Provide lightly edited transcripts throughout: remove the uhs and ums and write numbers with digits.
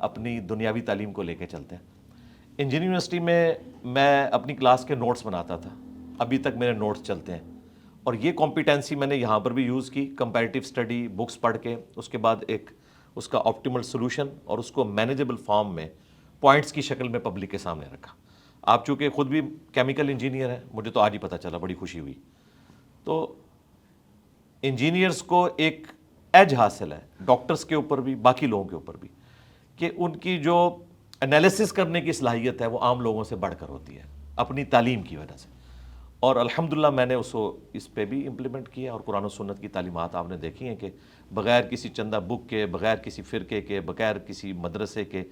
اپنی دنیاوی تعلیم کو لے کے چلتے ہیں. انجینئرنگ یونیورسٹی میں میں اپنی کلاس کے نوٹس بناتا تھا, ابھی تک میرے نوٹس چلتے ہیں, اور یہ کمپیٹنسی میں نے یہاں پر بھی یوز کی, کمپیریٹیو اسٹڈی بکس پڑھ کے, اس کے بعد ایک اس کا آپٹیمل سولوشن اور اس کو مینیجبل فارم میں پوائنٹس کی شکل میں پبلک کے سامنے رکھا. آپ چونکہ خود بھی کیمیکل انجینئر ہیں, مجھے تو آج ہی پتہ چلا, بڑی خوشی ہوئی. تو انجینئرز کو ایک ایج حاصل ہے ڈاکٹرز کے اوپر بھی, باقی لوگوں کے اوپر بھی, کہ ان کی جو انالیسس کرنے کی صلاحیت ہے وہ عام لوگوں سے بڑھ کر ہوتی ہے اپنی تعلیم کی وجہ سے. اور الحمدللہ میں نے اس پہ بھی امپلیمنٹ کیا, اور قرآن و سنت کی تعلیمات آپ نے دیکھی ہیں کہ بغیر کسی چندہ بک کے, بغیر کسی فرقے کے, بغیر کسی مدرسے کے,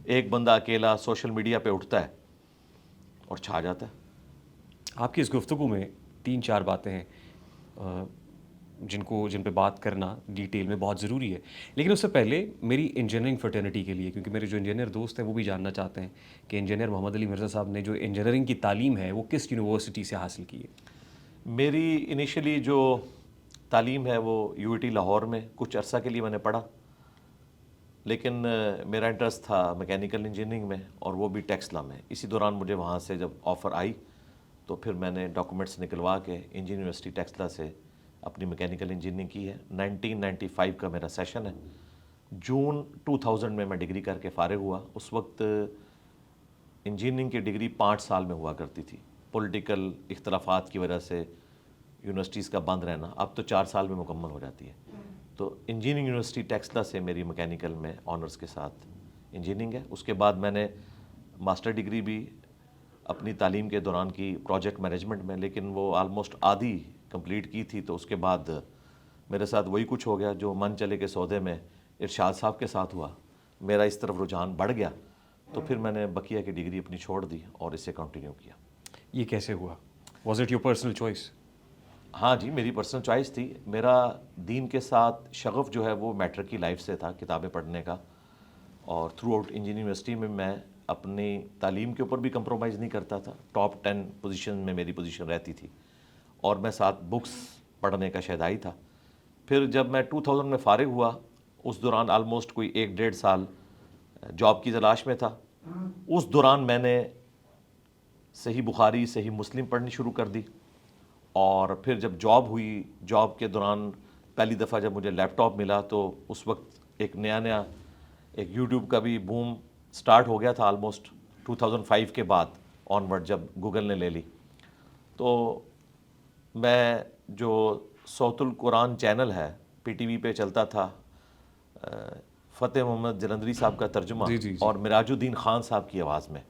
ایک بندہ اکیلا سوشل میڈیا پہ اٹھتا ہے اور چھا جاتا ہے. آپ کی اس گفتگو میں 3-4 باتیں ہیں جن پہ بات کرنا ڈیٹیل میں بہت ضروری ہے, لیکن اس سے پہلے میری انجینئرنگ فرٹرنٹی کے لیے, کیونکہ میرے جو انجینئر دوست ہیں وہ بھی جاننا چاہتے ہیں کہ انجینئر محمد علی مرزا صاحب نے جو انجینئرنگ کی تعلیم ہے وہ کس یونیورسٹی سے حاصل کی ہے؟ میری انیشلی جو تعلیم ہے وہ UIT لاہور میں کچھ عرصہ کے لیے میں نے پڑھا, لیکن میرا انٹرسٹ تھا میکینیکل انجینئرنگ میں, اور وہ بھی ٹیکسلا میں. اسی دوران مجھے وہاں سے جب آفر آئی تو پھر میں نے ڈاکومنٹس نکلوا کے انجینئرنگ یونیورسٹی ٹیکسلا سے اپنی میکینیکل انجینئرنگ کی ہے. 1995 کا میرا سیشن ہے. جون 2000 میں میں ڈگری کر کے فارغ ہوا. اس وقت انجینئرنگ کی ڈگری 5 سال میں ہوا کرتی تھی, پولیٹیکل اختلافات کی وجہ سے یونیورسٹیز کا بند رہنا, اب تو 4 سال میں مکمل ہو جاتی ہے. تو انجینئرنگ یونیورسٹی ٹیکسلا سے میری میکینیکل میں آنرز کے ساتھ انجینئرنگ ہے. اس کے بعد میں نے ماسٹر ڈگری بھی اپنی تعلیم کے دوران کی پروجیکٹ مینجمنٹ میں, لیکن وہ آلموسٹ آدھی کمپلیٹ کی تھی. تو اس کے بعد میرے ساتھ وہی کچھ ہو گیا جو من چلے کے سودے میں ارشاد صاحب کے ساتھ ہوا. میرا اس طرف رجحان بڑھ گیا, تو پھر میں نے بقیہ کی ڈگری اپنی چھوڑ دی اور اسے کنٹینیو کیا. یہ کیسے ہوا؟ Was it your personal choice? ہاں جی, میری پرسنل چوائس تھی. میرا دین کے ساتھ شغف جو ہے وہ میٹرک کی لائف سے تھا, کتابیں پڑھنے کا, اور تھرو آؤٹ انجینئرنگ یونیورسٹی میں اپنی تعلیم کے اوپر بھی کمپرومائز نہیں کرتا تھا. ٹاپ 10 پوزیشن میں میری پوزیشن رہتی تھی, اور میں ساتھ بکس پڑھنے کا شیدائی تھا. پھر جب میں 2000 میں فارغ ہوا, اس دوران آلموسٹ کوئی 1-1.5 سال جاب کی تلاش میں تھا. اس دوران میں نے صحیح بخاری, صحیح مسلم پڑھنی شروع کر دی. اور پھر جب جاب ہوئی, جاب کے دوران پہلی دفعہ جب مجھے لیپ ٹاپ ملا, تو اس وقت ایک نیا ایک یوٹیوب کا بھی بوم سٹارٹ ہو گیا تھا آلموسٹ 2005 کے بعد آن ورڈ, جب گوگل نے لے لی. تو میں جو صوت القرآن چینل ہے PTV پہ چلتا تھا, فتح محمد جلندری صاحب کا ترجمہ, اور مراج الدین خان صاحب کی آواز میں,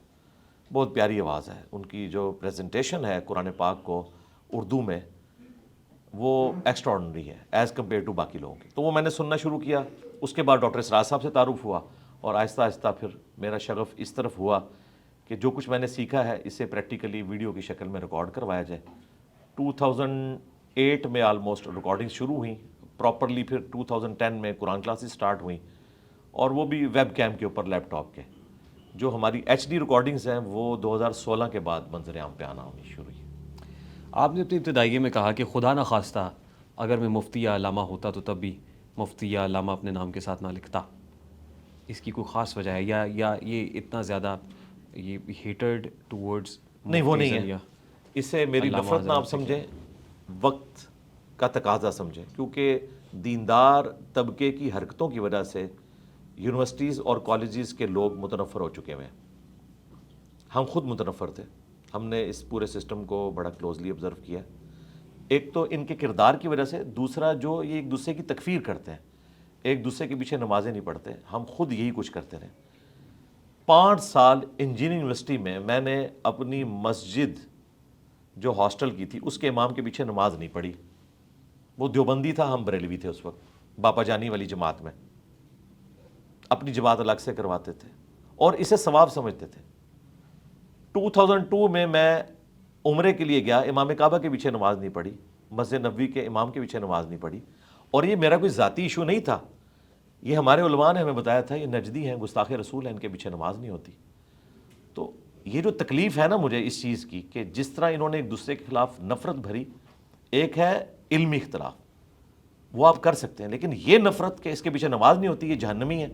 بہت پیاری آواز ہے ان کی, جو پریزنٹیشن ہے قرآن پاک کو اردو میں وہ ایکسٹراڈنری ہے ایز کمپیئر ٹو باقی لوگوں کی. تو وہ میں نے سننا شروع کیا. اس کے بعد ڈاکٹر اسرار صاحب سے تعارف ہوا, اور آہستہ آہستہ پھر میرا شغف اس طرف ہوا کہ جو کچھ میں نے سیکھا ہے اسے پریکٹیکلی ویڈیو کی شکل میں ریکارڈ کروایا جائے. 2008 میں آلموسٹ ریکارڈنگ شروع ہوئیں پراپرلی. پھر 2010 میں قرآن کلاسز سٹارٹ ہوئیں, اور وہ بھی ویب کیم کے اوپر لیپ ٹاپ کے. جو ہماری HD ریکارڈنگز ہیں وہ 2016 کے بعد منظر عام پہ آنا ہونی شروع ہوئی. آپ نے اپنی ابتدائیے میں کہا کہ خدا نہ خواستہ اگر میں مفتی یا علامہ ہوتا تو تب بھی مفتی یا علامہ اپنے نام کے ساتھ نہ لکھتا. اس کی کوئی خاص وجہ ہے یا یہ اتنا زیادہ یہ ہیٹرڈ ٹورڈز؟ نہیں, وہ نہیں ہے. اسے میری نفرت نہ آپ سمجھیں, وقت کا تقاضا سمجھیں, کیونکہ دیندار طبقے کی حرکتوں کی وجہ سے یونیورسٹیز اور کالجز کے لوگ متنفر ہو چکے ہیں. ہم خود متنفر تھے. ہم نے اس پورے سسٹم کو بڑا کلوزلی آبزرو کیا. ایک تو ان کے کردار کی وجہ سے, دوسرا جو یہ ایک دوسرے کی تکفیر کرتے ہیں, ایک دوسرے کے پیچھے نمازیں نہیں پڑھتے. ہم خود یہی کچھ کرتے رہے. 5 سال انجینئرنگ یونیورسٹی میں نے اپنی مسجد جو ہاسٹل کی تھی اس کے امام کے پیچھے نماز نہیں پڑھی. وہ دیوبندی تھا, ہم بریلوی تھے اس وقت, باپا جانی والی جماعت میں. اپنی جماعت الگ سے کرواتے تھے اور اسے ثواب سمجھتے تھے. 2002 میں عمرے کے لیے گیا, امام کعبہ کے پیچھے نماز نہیں پڑھی, مسجد نبوی کے امام کے پیچھے نماز نہیں پڑھی. اور یہ میرا کوئی ذاتی ایشو نہیں تھا, یہ ہمارے علماء نے ہمیں بتایا تھا, یہ نجدی ہیں, گستاخ رسول ہیں, ان کے پیچھے نماز نہیں ہوتی. تو یہ جو تکلیف ہے نا مجھے اس چیز کی, کہ جس طرح انہوں نے ایک دوسرے کے خلاف نفرت بھری. ایک ہے علمی اختلاف, وہ آپ کر سکتے ہیں, لیکن یہ نفرت کہ اس کے پیچھے نماز نہیں ہوتی, یہ جہنمی ہے,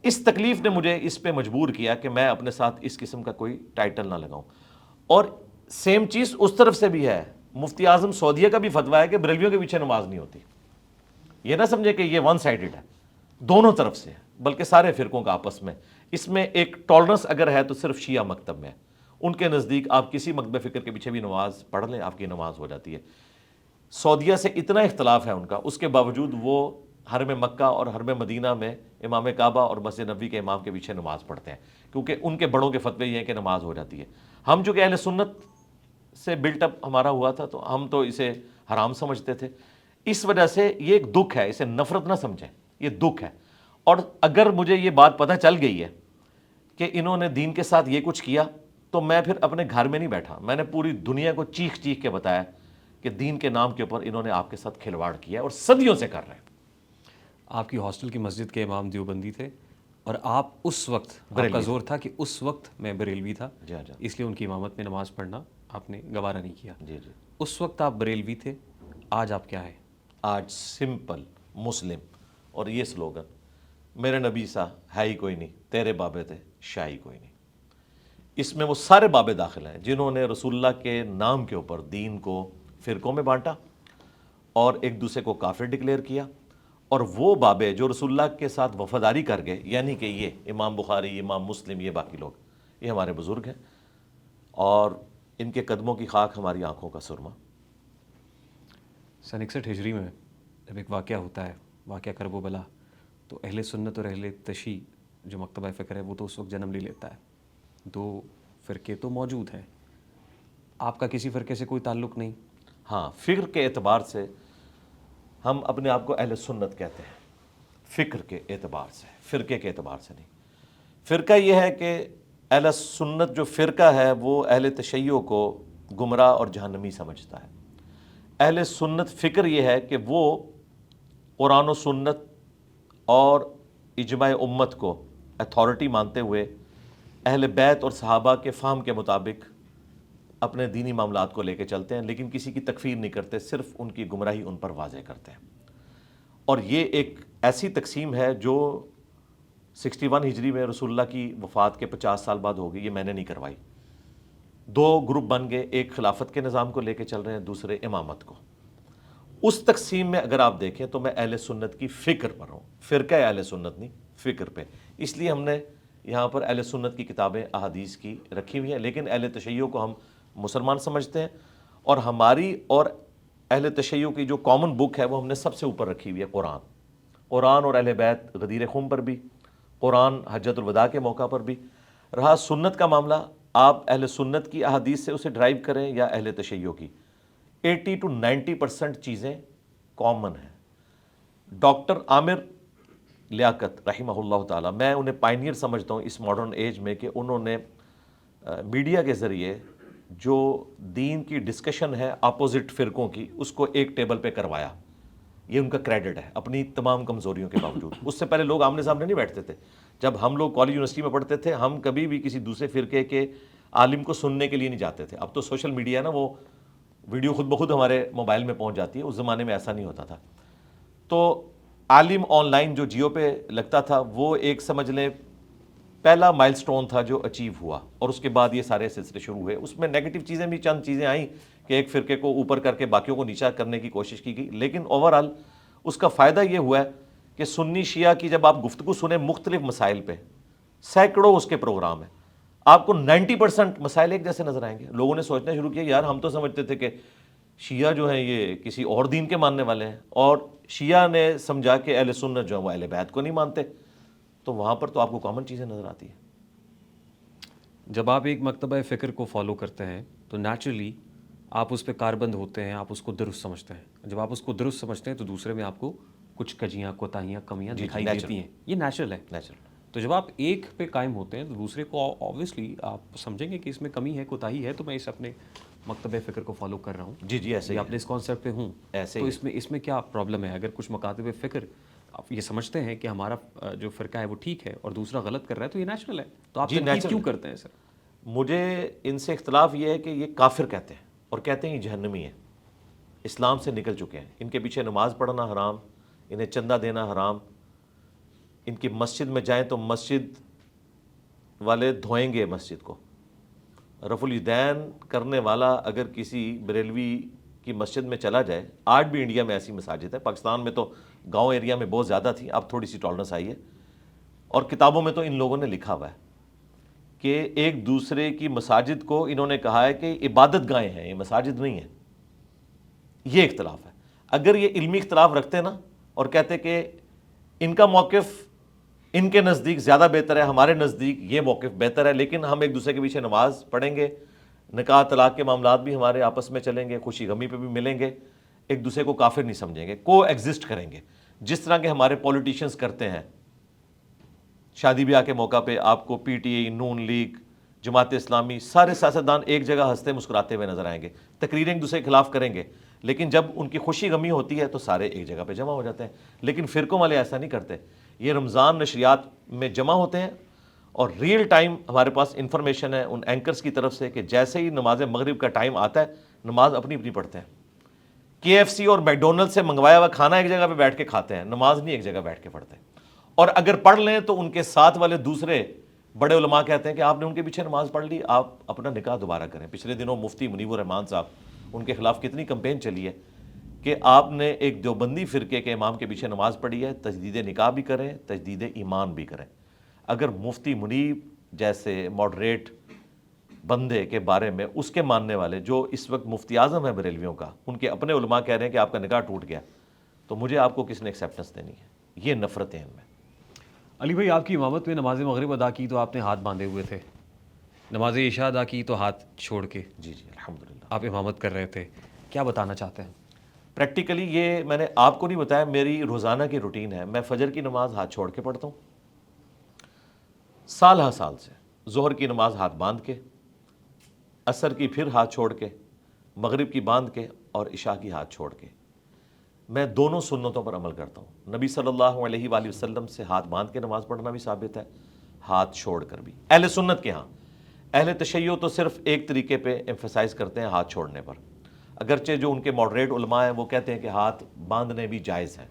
اس تکلیف نے مجھے اس پہ مجبور کیا کہ میں اپنے ساتھ اس قسم کا کوئی ٹائٹل نہ لگاؤں. اور سیم چیز اس طرف سے بھی ہے. مفتی اعظم سعودیہ کا بھی فتویٰ ہے کہ بریلویوں کے پیچھے نماز نہیں ہوتی. یہ نہ سمجھے کہ یہ ون سائیڈڈ ہے، دونوں طرف سے ہے، بلکہ سارے فرقوں کا آپس میں. اس میں ایک ٹالرنس اگر ہے تو صرف شیعہ مکتب میں ہے. ان کے نزدیک آپ کسی مکتب فکر کے پیچھے بھی نماز پڑھ لیں، آپ کی نماز ہو جاتی ہے. سعودیہ سے اتنا اختلاف ہے ان کا، اس کے باوجود وہ حرم مکہ اور حرم مدینہ میں امام کعبہ اور مسجد نبوی کے امام کے پیچھے نماز پڑھتے ہیں، کیونکہ ان کے بڑوں کے فتوے یہ ہیں کہ نماز ہو جاتی ہے. ہم جو کہ اہل سنت سے بلٹ اپ ہمارا ہوا تھا تو ہم تو اسے حرام سمجھتے تھے. اس وجہ سے یہ ایک دکھ ہے، اسے نفرت نہ سمجھیں، یہ دکھ ہے. اور اگر مجھے یہ بات پتہ چل گئی ہے کہ انہوں نے دین کے ساتھ یہ کچھ کیا تو میں پھر اپنے گھر میں نہیں بیٹھا، میں نے پوری دنیا کو چیخ چیخ کے بتایا کہ دین کے نام کے اوپر انہوں نے آپ کے ساتھ کھلواڑ کیا ہے اور صدیوں سے کر رہے ہیں. آپ کی ہاسٹل کی مسجد کے امام دیوبندی تھے اور آپ اس وقت آپ کا زور تھا کہ اس وقت میں بریلوی تھا، اس لیے ان کی امامت میں نماز پڑھنا آپ نے گوارا نہیں کیا. جی جی. اس وقت آپ بریلوی تھے، آج آپ کیا ہے؟ آج سمپل مسلم. اور یہ سلوگن میرے نبی سا ہے ہی کوئی نہیں، تیرے بابے تھے شاہ ہی کوئی نہیں. اس میں وہ سارے بابے داخل ہیں جنہوں نے رسول اللہ کے نام کے اوپر دین کو فرقوں میں بانٹا اور ایک دوسرے کو کافر ڈکلیئر کیا. اور وہ بابے جو رسول اللہ کے ساتھ وفاداری کر گئے، یعنی کہ یہ امام بخاری، امام مسلم، یہ باقی لوگ، یہ ہمارے بزرگ ہیں اور ان کے قدموں کی خاک ہماری آنکھوں کا سرما. سن 61 ہجری میں جب ایک واقعہ ہوتا ہے، واقعہ کرب و بلا، تو اہل سنت اور اہل تشیع جو مکتبہ فکر ہے وہ تو اس وقت جنم لے لیتا ہے. دو فرقے تو موجود ہیں، آپ کا کسی فرقے سے کوئی تعلق نہیں؟ ہاں، فکر کے اعتبار سے ہم اپنے آپ کو اہل سنت کہتے ہیں، فکر کے اعتبار سے، فرقے کے اعتبار سے نہیں. فرقہ یہ ہے کہ اہل سنت جو فرقہ ہے وہ اہل تشیع کو گمراہ اور جہنمی سمجھتا ہے. اہل سنت فکر یہ ہے کہ وہ قرآن و سنت اور اجماع امت کو اتھارٹی مانتے ہوئے اہل بیت اور صحابہ کے فہم کے مطابق اپنے دینی معاملات کو لے کے چلتے ہیں، لیکن کسی کی تکفیر نہیں کرتے، صرف ان کی گمراہی ان پر واضح کرتے ہیں. اور یہ ایک ایسی تقسیم ہے جو 61 ہجری میں رسول اللہ کی وفات کے 50 سال بعد ہوگی، یہ میں نے نہیں کروائی. دو گروپ بن گئے، ایک خلافت کے نظام کو لے کے چل رہے ہیں، دوسرے امامت کو. اس تقسیم میں اگر آپ دیکھیں تو میں اہل سنت کی فکر پر ہوں، فرقہ اہل سنت نہیں، فکر پہ. اس لیے ہم نے یہاں پر اہل سنت کی کتابیں احادیث کی رکھی ہوئی ہیں، لیکن اہل تشیع کو ہم مسلمان سمجھتے ہیں. اور ہماری اور اہل تشیع کی جو کامن بک ہے وہ ہم نے سب سے اوپر رکھی ہوئی ہے، قرآن اور اہل بیت غدیر خم پر بھی، قرآن حجت الوداع کے موقع پر بھی. رہا سنت کا معاملہ، آپ اہل سنت کی احادیث سے اسے ڈرائیو کریں یا اہل تشیع کی، 80 to 90% چیزیں کامن ہیں. ڈاکٹر عامر لیاقت رحمہ اللہ تعالیٰ، میں انہیں پائنیئر سمجھتا ہوں اس ماڈرن ایج میں، کہ انہوں نے میڈیا کے ذریعے جو دین کی ڈسکشن ہے اپوزٹ فرقوں کی، اس کو ایک ٹیبل پہ کروایا. یہ ان کا کریڈٹ ہے اپنی تمام کمزوریوں کے باوجود. اس سے پہلے لوگ آمنے سامنے نہیں بیٹھتے تھے. جب ہم لوگ کالج یونیورسٹی میں پڑھتے تھے، ہم کبھی بھی کسی دوسرے فرقے کے عالم کو سننے کے لیے نہیں جاتے تھے. اب تو سوشل میڈیا ہے نا، وہ ویڈیو خود بخود ہمارے موبائل میں پہنچ جاتی ہے. اس زمانے میں ایسا نہیں ہوتا تھا. تو عالم آن لائن جو جیو پہ لگتا تھا، وہ ایک سمجھ لیں پہلا مائل سٹون تھا جو اچیو ہوا، اور اس کے بعد یہ سارے سلسلے شروع ہوئے. اس میں نیگیٹو چیزیں بھی چند چیزیں آئیں کہ ایک فرقے کو اوپر کر کے باقیوں کو نیچا کرنے کی کوشش کی گئی، لیکن اوورآل اس کا فائدہ یہ ہوا ہے کہ سنی شیعہ کی جب آپ گفتگو سنیں مختلف مسائل پہ، سینکڑوں اس کے پروگرام ہیں، آپ کو 90% مسائل ایک جیسے نظر آئیں گے. لوگوں نے سوچنا شروع کیا یار ہم تو سمجھتے تھے کہ شیعہ جو ہیں یہ کسی اور دین کے ماننے والے ہیں، اور شیعہ نے سمجھا کہ اہل سنت جو ہیں وہ اہل بیت کو نہیں مانتے. تو وہاں پر تو آپ کو کامن چیزیں نظر آتی ہیں. جب آپ ایک مکتبہ فکر کو فالو کرتے ہیں تو نیچرلی آپ اس پہ کاربند ہوتے ہیں، آپ اس کو درست سمجھتے ہیں. جب آپ اس کو درست سمجھتے ہیں تو دوسرے میں آپ کو کچھ کجیاں، کوتاہیاں، کمیاں دکھائی دیتی ہیں. یہ نیچرل ہے. تو جب آپ ایک پہ قائم ہوتے ہیں تو دوسرے کو آبویسلی آپ سمجھیں گے کہ اس میں کمی ہے، کوتاہی ہے، تو میں اس اپنے مکتبہ فکر کو فالو کر رہا ہوں. جی ایسے آپ نے اس کانسیپٹ پہ ہوں ایسے تو اس میں کیا پرابلم ہے؟ اگر کچھ مکاتب فکر آپ یہ سمجھتے ہیں کہ ہمارا جو فرقہ ہے وہ ٹھیک ہے اور دوسرا غلط کر رہا ہے تو یہ نیچرل ہے. تو آپ تنقید کیوں کرتے ہیں سر؟ مجھے ان سے اختلاف یہ ہے کہ یہ کافر کہتے ہیں اور کہتے ہیں یہ جہنمی ہے، اسلام سے نکل چکے ہیں، ان کے پیچھے نماز پڑھنا حرام، انہیں چندہ دینا حرام، ان کی مسجد میں جائیں تو مسجد والے دھوئیں گے مسجد کو. رفع الیدین کرنے والا اگر کسی بریلوی کی مسجد میں چلا جائے، آج بھی انڈیا میں ایسی مساجد ہے، پاکستان میں تو گاؤں ایریا میں بہت زیادہ تھی، اب تھوڑی سی ٹالرنس آئی ہے، اور کتابوں میں تو ان لوگوں نے لکھا ہوا ہے کہ ایک دوسرے کی مساجد کو انہوں نے کہا ہے کہ عبادت گاہیں ہیں، یہ مساجد نہیں ہیں. یہ اختلاف ہے. اگر یہ علمی اختلاف رکھتے نا اور کہتے کہ ان کا موقف ان کے نزدیک زیادہ بہتر ہے، ہمارے نزدیک یہ موقف بہتر ہے، لیکن ہم ایک دوسرے کے پیچھے نماز پڑھیں گے، نکاح طلاق کے معاملات بھی ہمارے آپس میں چلیں گے، خوشی غمی پہ بھی ملیں گے، ایک دوسرے کو کافر نہیں سمجھیں گے، کو ایگزسٹ کریں گے، جس طرح کے ہمارے پولیٹیشنز کرتے ہیں. شادی بیاہ کے موقع پہ آپ کو P T I, known league, Jamaat Islami, سارے سیاستدان ایک جگہ ہنستے مسکراتے ہوئے نظر آئیں گے، تقریریں ایک دوسرے کے خلاف کریں گے، لیکن جب ان کی خوشی غمی ہوتی ہے تو سارے ایک جگہ پہ جمع ہو جاتے ہیں. لیکن فرقوں والے ایسا نہیں کرتے. یہ رمضان نشریات میں جمع ہوتے ہیں اور ریئل ٹائم ہمارے پاس انفارمیشن ہے ان اینکرز کی طرف سے کہ جیسے ہی نماز مغرب کا ٹائم آتا ہے نماز اپنی اپنی پڑھتے ہیں. کے ایف سی اور میک ڈونلڈ سے منگوایا ہوا کھانا ایک جگہ پہ بیٹھ کے کھاتے ہیں، نماز نہیں ایک جگہ بیٹھ کے پڑھتے. اور اگر پڑھ لیں تو ان کے ساتھ والے دوسرے بڑے علماء کہتے ہیں کہ آپ نے ان کے پیچھے نماز پڑھ لی، آپ اپنا نکاح دوبارہ کریں. پچھلے دنوں مفتی منیب الرحمان صاحب، ان کے خلاف کتنی کمپین چلی ہے کہ آپ نے ایک دیوبندی فرقے کے امام کے پیچھے نماز پڑھی ہے، تجدید نکاح بھی کریں، تجدید ایمان بھی کریں. اگر مفتی منیب جیسے ماڈریٹ بندے کے بارے میں اس کے ماننے والے جو اس وقت مفتی اعظم ہیں بریلویوں کا، ان کے اپنے علماء کہہ رہے ہیں کہ آپ کا نکاح ٹوٹ گیا، تو مجھے آپ کو کس نے ایکسیپٹنس دینی ہے؟ یہ نفرتیں ان میں. علی بھائی، آپ کی امامت میں نماز مغرب ادا کی تو آپ نے ہاتھ باندھے ہوئے تھے، نماز عشاء ادا کی تو ہاتھ چھوڑ کے جی الحمدللہ. آپ امامت کر رہے تھے. کیا بتانا چاہتے ہیں؟ پریکٹیکلی یہ میں نے آپ کو نہیں بتایا، میری روزانہ کی روٹین ہے. میں فجر کی نماز ہاتھ چھوڑ کے پڑھتا ہوں سال ہر سال سے، ظہر کی نماز ہاتھ باندھ کے، عصر کی پھر ہاتھ چھوڑ کے، مغرب کی باندھ کے، اور عشاء کی ہاتھ چھوڑ کے. میں دونوں سنتوں پر عمل کرتا ہوں. نبی صلی اللہ علیہ وآلہ وسلم سے ہاتھ باندھ کے نماز پڑھنا بھی ثابت ہے، ہاتھ چھوڑ کر بھی. اہل سنت کے ہاں، اہل تشیع تو صرف ایک طریقے پہ ایمفیسائز کرتے ہیں ہاتھ چھوڑنے پر، اگرچہ جو ان کے ماڈریٹ علماء ہیں وہ کہتے ہیں کہ ہاتھ باندھنے بھی جائز ہیں.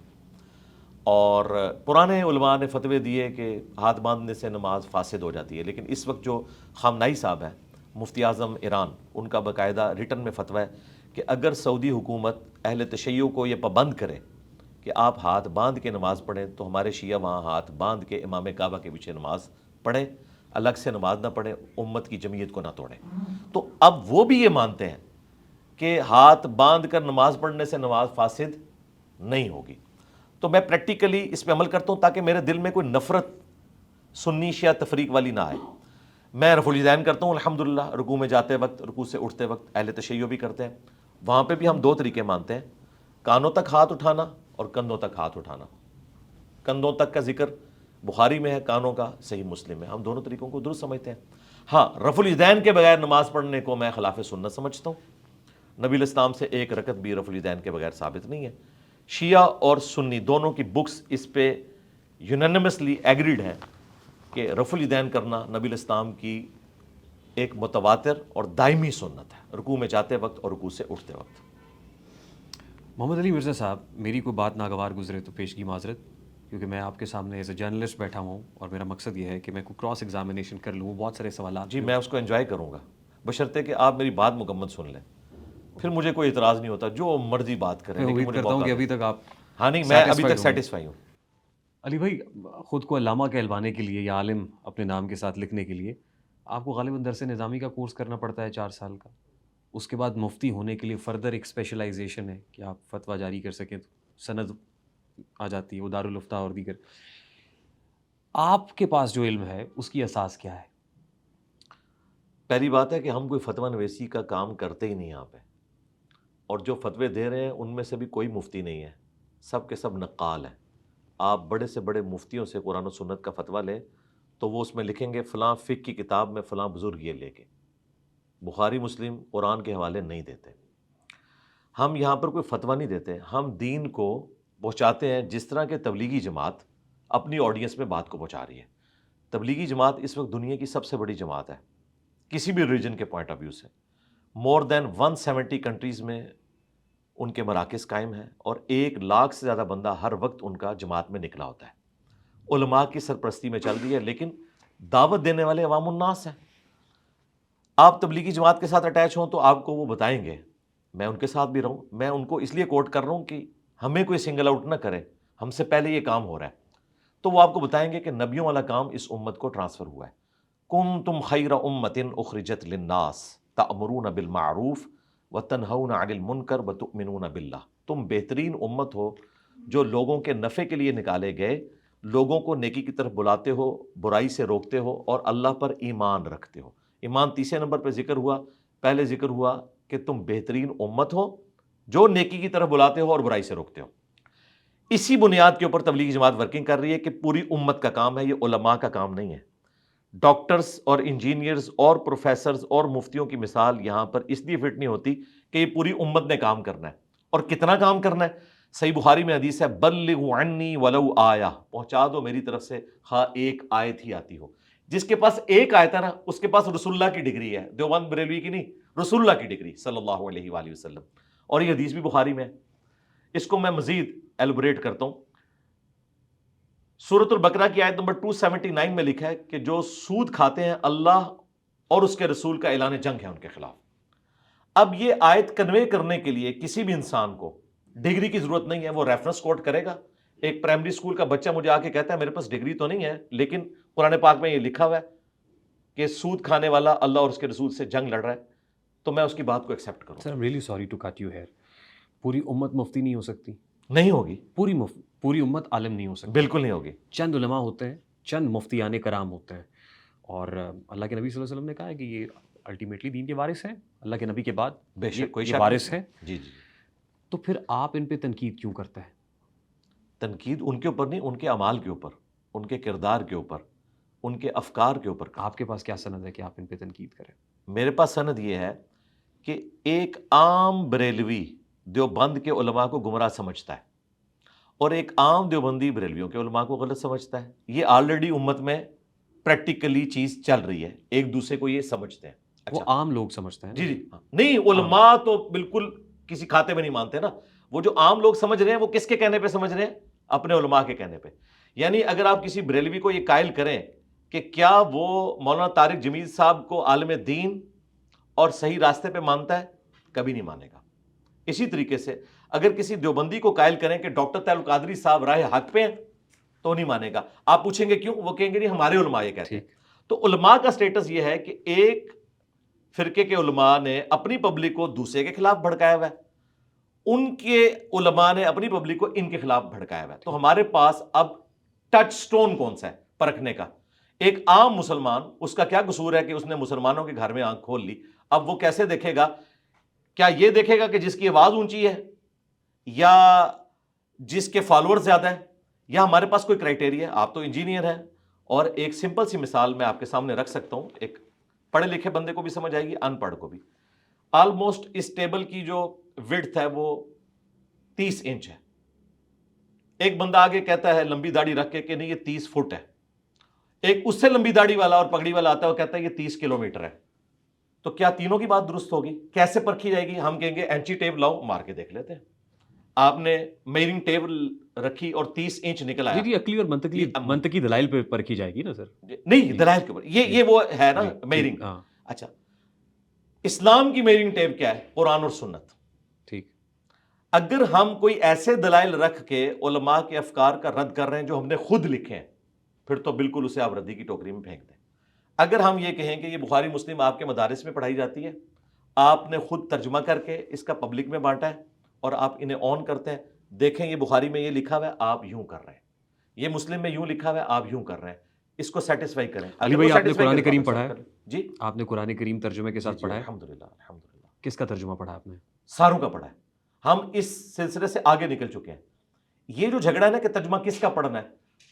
اور پرانے علماء نے فتوے دیے کہ ہاتھ باندھنے سے نماز فاسد ہو جاتی ہے. لیکن اس وقت جو خامنائی صاحب ہیں، مفتی اعظم ایران، ان کا باقاعدہ ریٹن میں فتویٰ ہے کہ اگر سعودی حکومت اہل تشیع کو یہ پابند کرے کہ آپ ہاتھ باندھ کے نماز پڑھیں تو ہمارے شیعہ وہاں ہاتھ باندھ کے امام کعبہ کے پیچھے نماز پڑھیں، الگ سے نماز نہ پڑھیں، امت کی جمعیت کو نہ توڑیں. تو اب وہ بھی یہ مانتے ہیں کہ ہاتھ باندھ کر نماز پڑھنے سے نماز فاسد نہیں ہوگی. تو میں پریکٹیکلی اس پہ عمل کرتا ہوں تاکہ میرے دل میں کوئی نفرت سنی شیعہ تفریق والی نہ آئے. میں رفع الیدین کرتا ہوں الحمدللہ، رکوع میں جاتے وقت، رکوع سے اٹھتے وقت. اہل تشیع بھی کرتے ہیں، وہاں پہ بھی ہم دو طریقے مانتے ہیں، کانوں تک ہاتھ اٹھانا اور کندھوں تک ہاتھ اٹھانا. کندھوں تک کا ذکر بخاری میں ہے، کانوں کا صحیح مسلم میں. ہم دونوں طریقوں کو درست سمجھتے ہیں. ہاں، رفع الیدین کے بغیر نماز پڑھنے کو میں خلاف سنت سمجھتا ہوں. نبی الاسلام سے ایک رکعت بھی رفع الیدین کے بغیر ثابت نہیں ہے. شیعہ اور سنی دونوں کی بکس اس پہ یونانیمسلی ایگریڈ ہیں کہ رفع الیدین کرنا نبی الاسلام کی ایک متواتر اور دائمی سنت ہے، رکوع میں جاتے وقت اور رکوع سے اٹھتے وقت. محمد علی مرزا صاحب، میری کوئی بات ناگوار گزرے تو پیشگی معذرت، کیونکہ میں آپ کے سامنے ایز اے جرنلسٹ بیٹھا ہوں اور میرا مقصد یہ ہے کہ میں کوئی کراس ایگزامینیشن کر لوں. بہت سارے سوالات. جی میں اس کو انجوائے کروں گا، بشرطے کہ آپ میری بات مکمل سن لیں، پھر مجھے کوئی اعتراض نہیں ہوتا، جو مرضی بات کریں. میں امید کرتا ہوں کہ ابھی تک آپ. ہاں نہیں، میں ابھی تک سیٹسفائی ہوں. علی بھائی، خود کو علامہ کہلوانے کے لیے یا عالم اپنے نام کے ساتھ لکھنے کے لیے آپ کو غالباً درس نظامی کا کورس کرنا پڑتا ہے 4 سال کا. اس کے بعد مفتی ہونے کے لیے فردر ایک اسپیشلائزیشن ہے کہ آپ فتویٰ جاری کر سکیں، تو سند آ جاتی ہے، وہ دارالفتہ اور دیگر. آپ کے پاس جو علم ہے اس کی اساس کیا ہے؟ پہلی بات ہے کہ ہم کوئی فتویٰ نویسی کا کام کرتے ہی نہیں یہاں پہ، اور جو فتوے دے رہے ہیں ان میں سے بھی کوئی مفتی نہیں ہے، سب کے سب نقال ہیں. آپ بڑے سے بڑے مفتیوں سے قرآن و سنت کا فتویٰ لیں تو وہ اس میں لکھیں گے فلاں فقہ کی کتاب میں فلاں بزرگ یہ لے کے. بخاری مسلم قرآن کے حوالے نہیں دیتے. ہم یہاں پر کوئی فتویٰ نہیں دیتے، ہم دین کو پہنچاتے ہیں جس طرح کہ تبلیغی جماعت اپنی آڈینس میں بات کو پہنچا رہی ہے. تبلیغی جماعت اس وقت دنیا کی سب سے بڑی جماعت ہے کسی بھی ریجن کے پوائنٹ آف ویو سے. مور دین 170 کنٹریز میں ان کے مراکز قائم ہیں، اور 1 لاکھ سے زیادہ بندہ ہر وقت ان کا جماعت میں نکلا ہوتا ہے. علماء کی سرپرستی میں چل رہی ہے، لیکن دعوت دینے والے عوام الناس ہیں. آپ تبلیغی جماعت کے ساتھ اٹیچ ہوں تو آپ کو وہ بتائیں گے، میں ان کے ساتھ بھی رہوں. میں ان کو اس لیے کوٹ کر رہا ہوں کہ ہمیں کوئی سنگل آؤٹ نہ کرے، ہم سے پہلے یہ کام ہو رہا ہے. تو وہ آپ کو بتائیں گے کہ نبیوں والا کام اس امت کو ٹرانسفر ہوا ہے. کنتم خیر امۃ اخرجت للناس تأمرون بالمعروف وتنہون عن المنکر وتؤمنون باللہ. تم بہترین امت ہو جو لوگوں کے نفع کے لیے نکالے گئے، لوگوں کو نیکی کی طرف بلاتے ہو، برائی سے روکتے ہو اور اللہ پر ایمان رکھتے ہو. ایمان تیسرے نمبر پہ ذکر ہوا. پہلے ذکر ہوا کہ تم بہترین امت ہو جو نیکی کی طرف بلاتے ہو اور برائی سے روکتے ہو. اسی بنیاد کے اوپر تبلیغی جماعت ورکنگ کر رہی ہے کہ پوری امت کا کام ہے، یہ علماء کا کام نہیں ہے. ڈاکٹرز اور انجینئرز اور پروفیسرز اور مفتیوں کی مثال یہاں پر اس لیے فٹ نہیں ہوتی کہ یہ پوری امت نے کام کرنا ہے. اور کتنا کام کرنا ہے؟ صحیح بخاری میں حدیث ہے، بلغوا عنی ولو آیہ، پہنچا دو میری طرف سے ہاں ایک آیت ہی آتی ہو. جس کے پاس ایک آیت ہے نا، اس کے پاس رسول اللہ کی ڈگری ہے. دیوبند بریلوی کی نہیں، رسول اللہ کی ڈگری صلی اللہ علیہ وآلہ وسلم. اور یہ حدیث بھی بخاری میں ہے. اس کو میں مزید ایلوبریٹ کرتا ہوں. سورۃ البقرہ کی آیت نمبر 279 میں لکھا ہے کہ جو سود کھاتے ہیں اللہ اور اس کے رسول کا اعلان جنگ ہے ان کے خلاف. اب یہ آیت کنوے کرنے کے لیے کسی بھی انسان کو ڈگری کی ضرورت نہیں ہے. وہ ریفرنس کوٹ کرے گا. ایک پرائمری اسکول کا بچہ مجھے آ کے کہتا ہے میرے پاس ڈگری تو نہیں ہے لیکن قرآن پاک میں یہ لکھا ہوا ہے کہ سود کھانے والا اللہ اور اس کے رسول سے جنگ لڑ رہا ہے، تو میں اس کی بات کو ایکسیپٹ کروں. سر، I'm really sorry to cut you here. پوری امت مفتی نہیں ہو سکتی، نہیں ہوگی، پوری امت عالم نہیں ہو سکتی. بالکل نہیں ہوگی. چند علماء ہوتے ہیں، چند مفتیان کرام ہوتے ہیں. اور اللہ کے نبی صلی اللہ علیہ وسلم نے کہا ہے کہ یہ الٹیمیٹلی دین کے وارث ہیں. اللہ کے نبی کے بعد بے شک کوئی یہ شک وارث نہیں. ہیں. جی جی. تو پھر آپ ان پہ تنقید کیوں کرتے ہیں؟ تنقید ان کے اوپر نہیں، ان کے اعمال کے اوپر، ان کے کردار کے اوپر، ان کے افکار کے اوپر. آپ کے پاس کیا سند ہے کہ آپ ان پہ تنقید کریں؟ میرے پاس سند یہ ہے کہ ایک عام بریلوی دیوبند کے علماء کو گمراہ سمجھتا ہے اور ایک عام دیوبندی بریلویوں کے علماء کو غلط سمجھتا ہے. یہ آلریڈی امت میں پریکٹیکلی چیز چل رہی ہے، ایک دوسرے کو یہ سمجھتے ہیں. وہ عام لوگ سمجھتے ہیں. جی جی. نہیں، علماء تو بالکل کسی کھاتے میں نہیں مانتے نا. وہ جو عام لوگ سمجھ رہے ہیں وہ کس کے کہنے پہ سمجھ رہے ہیں؟ اپنے علماء کے کہنے پہ. یعنی اگر آپ کسی بریلوی کو یہ قائل کریں کہ کیا وہ مولانا طارق جمیل صاحب کو عالم دین اور صحیح راستے پہ مانتا ہے، کبھی نہیں مانے گا. اسی طریقے سے اگر کسی دیوبندی کو قائل کریں کہ ڈاکٹر طاہر القادری صاحب راہ حق پہ ہیں تو نہیں مانے گا. آپ پوچھیں گے کیوں؟ وہ کہیں گے نہیں ہمارے علماء یہ کہتے ہیں. تو علماء کا سٹیٹس یہ ہے کہ ایک فرقے کے علماء نے اپنی پبلک کو دوسرے کے خلاف بھڑکایا ہوا ہے، ان کے علماء نے اپنی پبلک کو ان کے خلاف بھڑکایا ہوا ہے. تو ہمارے پاس اب ٹچ سٹون کون سا ہے پرکھنے کا؟ ایک عام مسلمان، اس کا کیا قصور ہے کہ اس نے مسلمانوں کے گھر میں آنکھ کھول لی؟ اب وہ کیسے دیکھے گا؟ کیا یہ دیکھے گا کہ جس کی آواز اونچی ہے یا جس کے فالوور زیادہ ہیں، یا ہمارے پاس کوئی کرائٹیریا ہے؟ آپ تو انجینئر ہیں. اور ایک سمپل سی مثال میں آپ کے سامنے رکھ سکتا ہوں، ایک پڑھے لکھے بندے کو بھی سمجھ آئے گی، ان پڑھ کو بھی. آلموسٹ اس ٹیبل کی جو وڈتھ ہے وہ 30 انچ ہے. ایک بندہ آگے کہتا ہے لمبی داڑھی رکھ کے کہ نہیں یہ 30 فٹ ہے. ایک اس سے لمبی داڑھی والا اور پگڑی والا آتا ہے، وہ کہتا ہے یہ 30 کلومیٹر ہے. تو کیا تینوں کی بات درست ہوگی؟ کیسے پرکھی جائے گی؟ ہم کہیں گے اینچی ٹیپ لاؤ، مار کے دیکھ لیتے ہیں. آپ نے میئرنگ ٹیپ رکھی اور 30 انچ نکل آیا. جی عقلی اور منطقی دلائل پہ پرکھی جائے گی نا سر. نہیں، دلائل کے اوپر یہ وہ ہے نا میئرنگ. اچھا، اسلام کی میئرنگ ٹیپ کیا ہے؟ قرآن اور سنت. ٹھیک. اگر ہم کوئی ایسے دلائل رکھ کے علماء کے افکار کا رد کر رہے ہیں جو ہم نے خود لکھے ہیں، پھر تو بالکل اسے آپ ردی کی ٹوکری میں پھینک دیں. اگر ہم یہ کہیں کہ یہ بخاری مسلم آپ کے مدارس میں پڑھائی جاتی ہے، آپ نے خود ترجمہ کر کے اس کا پبلک میں بانٹا ہے اور آپ انہیں آن کرتے ہیں، دیکھیں یہ بخاری میں یہ لکھا ہوا ہے، آپ یوں کر رہے ہیں، یہ مسلم میں یوں لکھا ہوا ہے، آپ یوں کر رہے ہیں، اس کو سیٹسفائی کریں. علی بھائی، آپ نے قرآن کریم پڑھا ہے؟ جی، آپ نے قرآن کریم ترجمے کے ساتھ پڑھا ہے؟ الحمدللہ الحمدللہ. کس کا ترجمہ پڑھا آپ نے؟ ساروں کا پڑھا ہے. ہم اس سلسلے سے آگے نکل چکے ہیں. یہ جو جھگڑا ہے نا کہ ترجمہ کس کا پڑھنا ہے،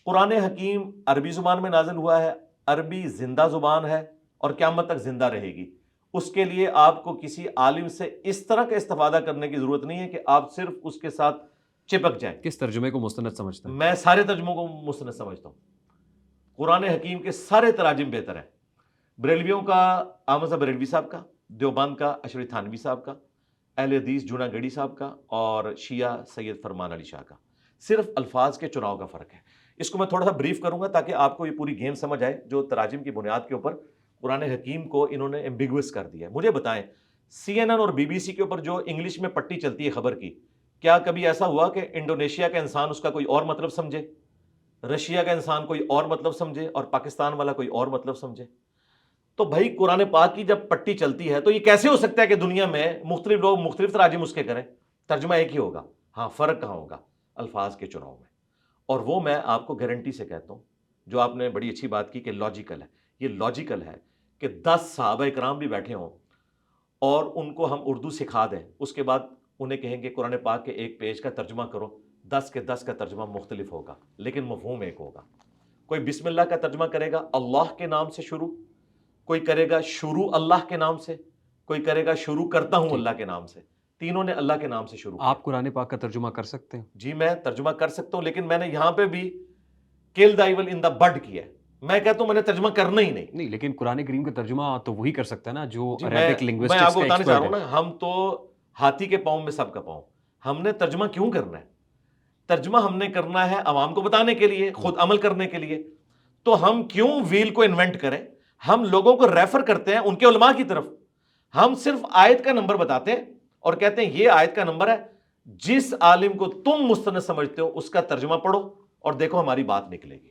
قرآن حکیم عربی زبان میں نازل ہوا ہے، عربی زندہ زبان ہے اور قیامت تک زندہ رہے گی. اس کے لیے آپ کو کسی عالم سے اس طرح کا استفادہ کرنے کی ضرورت نہیں ہے کہ آپ صرف اس کے ساتھ چپک جائیں. کس ترجمے کو مستند سمجھتے ہیں؟ میں سارے ترجموں کو مستند سمجھتا ہوں. قرآن حکیم کے سارے تراجم بہتر ہیں. بریلویوں کا احمد صاحب بریلوی صاحب کا، دیوبند کا اشرف تھانوی صاحب کا، اہل حدیث جونا گڑھی صاحب کا، اور شیعہ سید فرمان علی شاہ کا. صرف الفاظ کے چناؤ کا فرق ہے. اس کو میں تھوڑا سا بریف کروں گا تاکہ آپ کو یہ پوری گیم سمجھ آئے جو تراجم کی بنیاد کے اوپر قرآن حکیم کو انہوں نے ایمبیگوس کر دیا ہے. مجھے بتائیں سی این این اور بی بی سی کے اوپر جو انگلش میں پٹی چلتی ہے خبر کی, کیا کبھی ایسا ہوا کہ انڈونیشیا کا انسان اس کا کوئی اور مطلب سمجھے, رشیا کا انسان کوئی اور مطلب سمجھے اور پاکستان والا کوئی اور مطلب سمجھے؟ تو بھائی قرآن پاک کی جب پٹی چلتی ہے تو یہ کیسے ہو سکتا ہے کہ دنیا میں مختلف لوگ مختلف تراجم اس کے کریں؟ ترجمہ ایک ہی ہوگا. ہاں فرق کہاں ہوگا؟ الفاظ کے چناؤ میں. اور وہ میں آپ کو گارنٹی سے کہتا ہوں, جو آپ نے بڑی اچھی بات کی کہ لاجیکل ہے, یہ لاجیکل ہے کہ 10 صحابہ کرام بھی بیٹھے ہوں اور ان کو ہم اردو سکھا دیں, اس کے بعد انہیں کہیں گے قرآن پاک کے ایک پیج کا ترجمہ کرو, 10 کے 10 کا ترجمہ مختلف ہوگا لیکن مفہوم ایک ہوگا. کوئی بسم اللہ کا ترجمہ کرے گا اللہ کے نام سے شروع, کوئی کرے گا شروع اللہ کے نام سے, کوئی کرے گا شروع کرتا ہوں اللہ کے نام سے. تینوں نے اللہ کے نام سے شروع کیا. آپ قرآن پاک کا ترجمہ کر سکتے ہیں؟ جی میں ترجمہ کر سکتا ہوں, لیکن میں نے یہاں پہ بھی کل دا ایول ان دا بڈ کیا ہے. میں کہتا ہوں میں نے ترجمہ کرنا ہی نہیں. لیکن قرآن کریم کا ترجمہ تو وہی کر سکتا ہے نا جو جی عربک میں لنگوسٹکس آپ کو کا بتانا چاہ رہا ایکسپرٹ ہوں ہے. نا, ہم تو ہاتھی کے پاؤں میں سب کا پاؤں. ہم نے ترجمہ کیوں کرنا ہے؟ ترجمہ ہم نے کرنا ہے عوام کو بتانے کے لیے, خود عمل کرنے کے لیے. تو ہم کیوں ویل کو انوینٹ کریں؟ ہم لوگوں کو ریفر کرتے ہیں ان کے علماء کی طرف. ہم صرف آیت کا نمبر بتاتے ہیں اور کہتے ہیں یہ آیت کا نمبر ہے, جس عالم کو تم مستند سمجھتے ہو اس کا ترجمہ پڑھو اور دیکھو ہماری بات نکلے گی.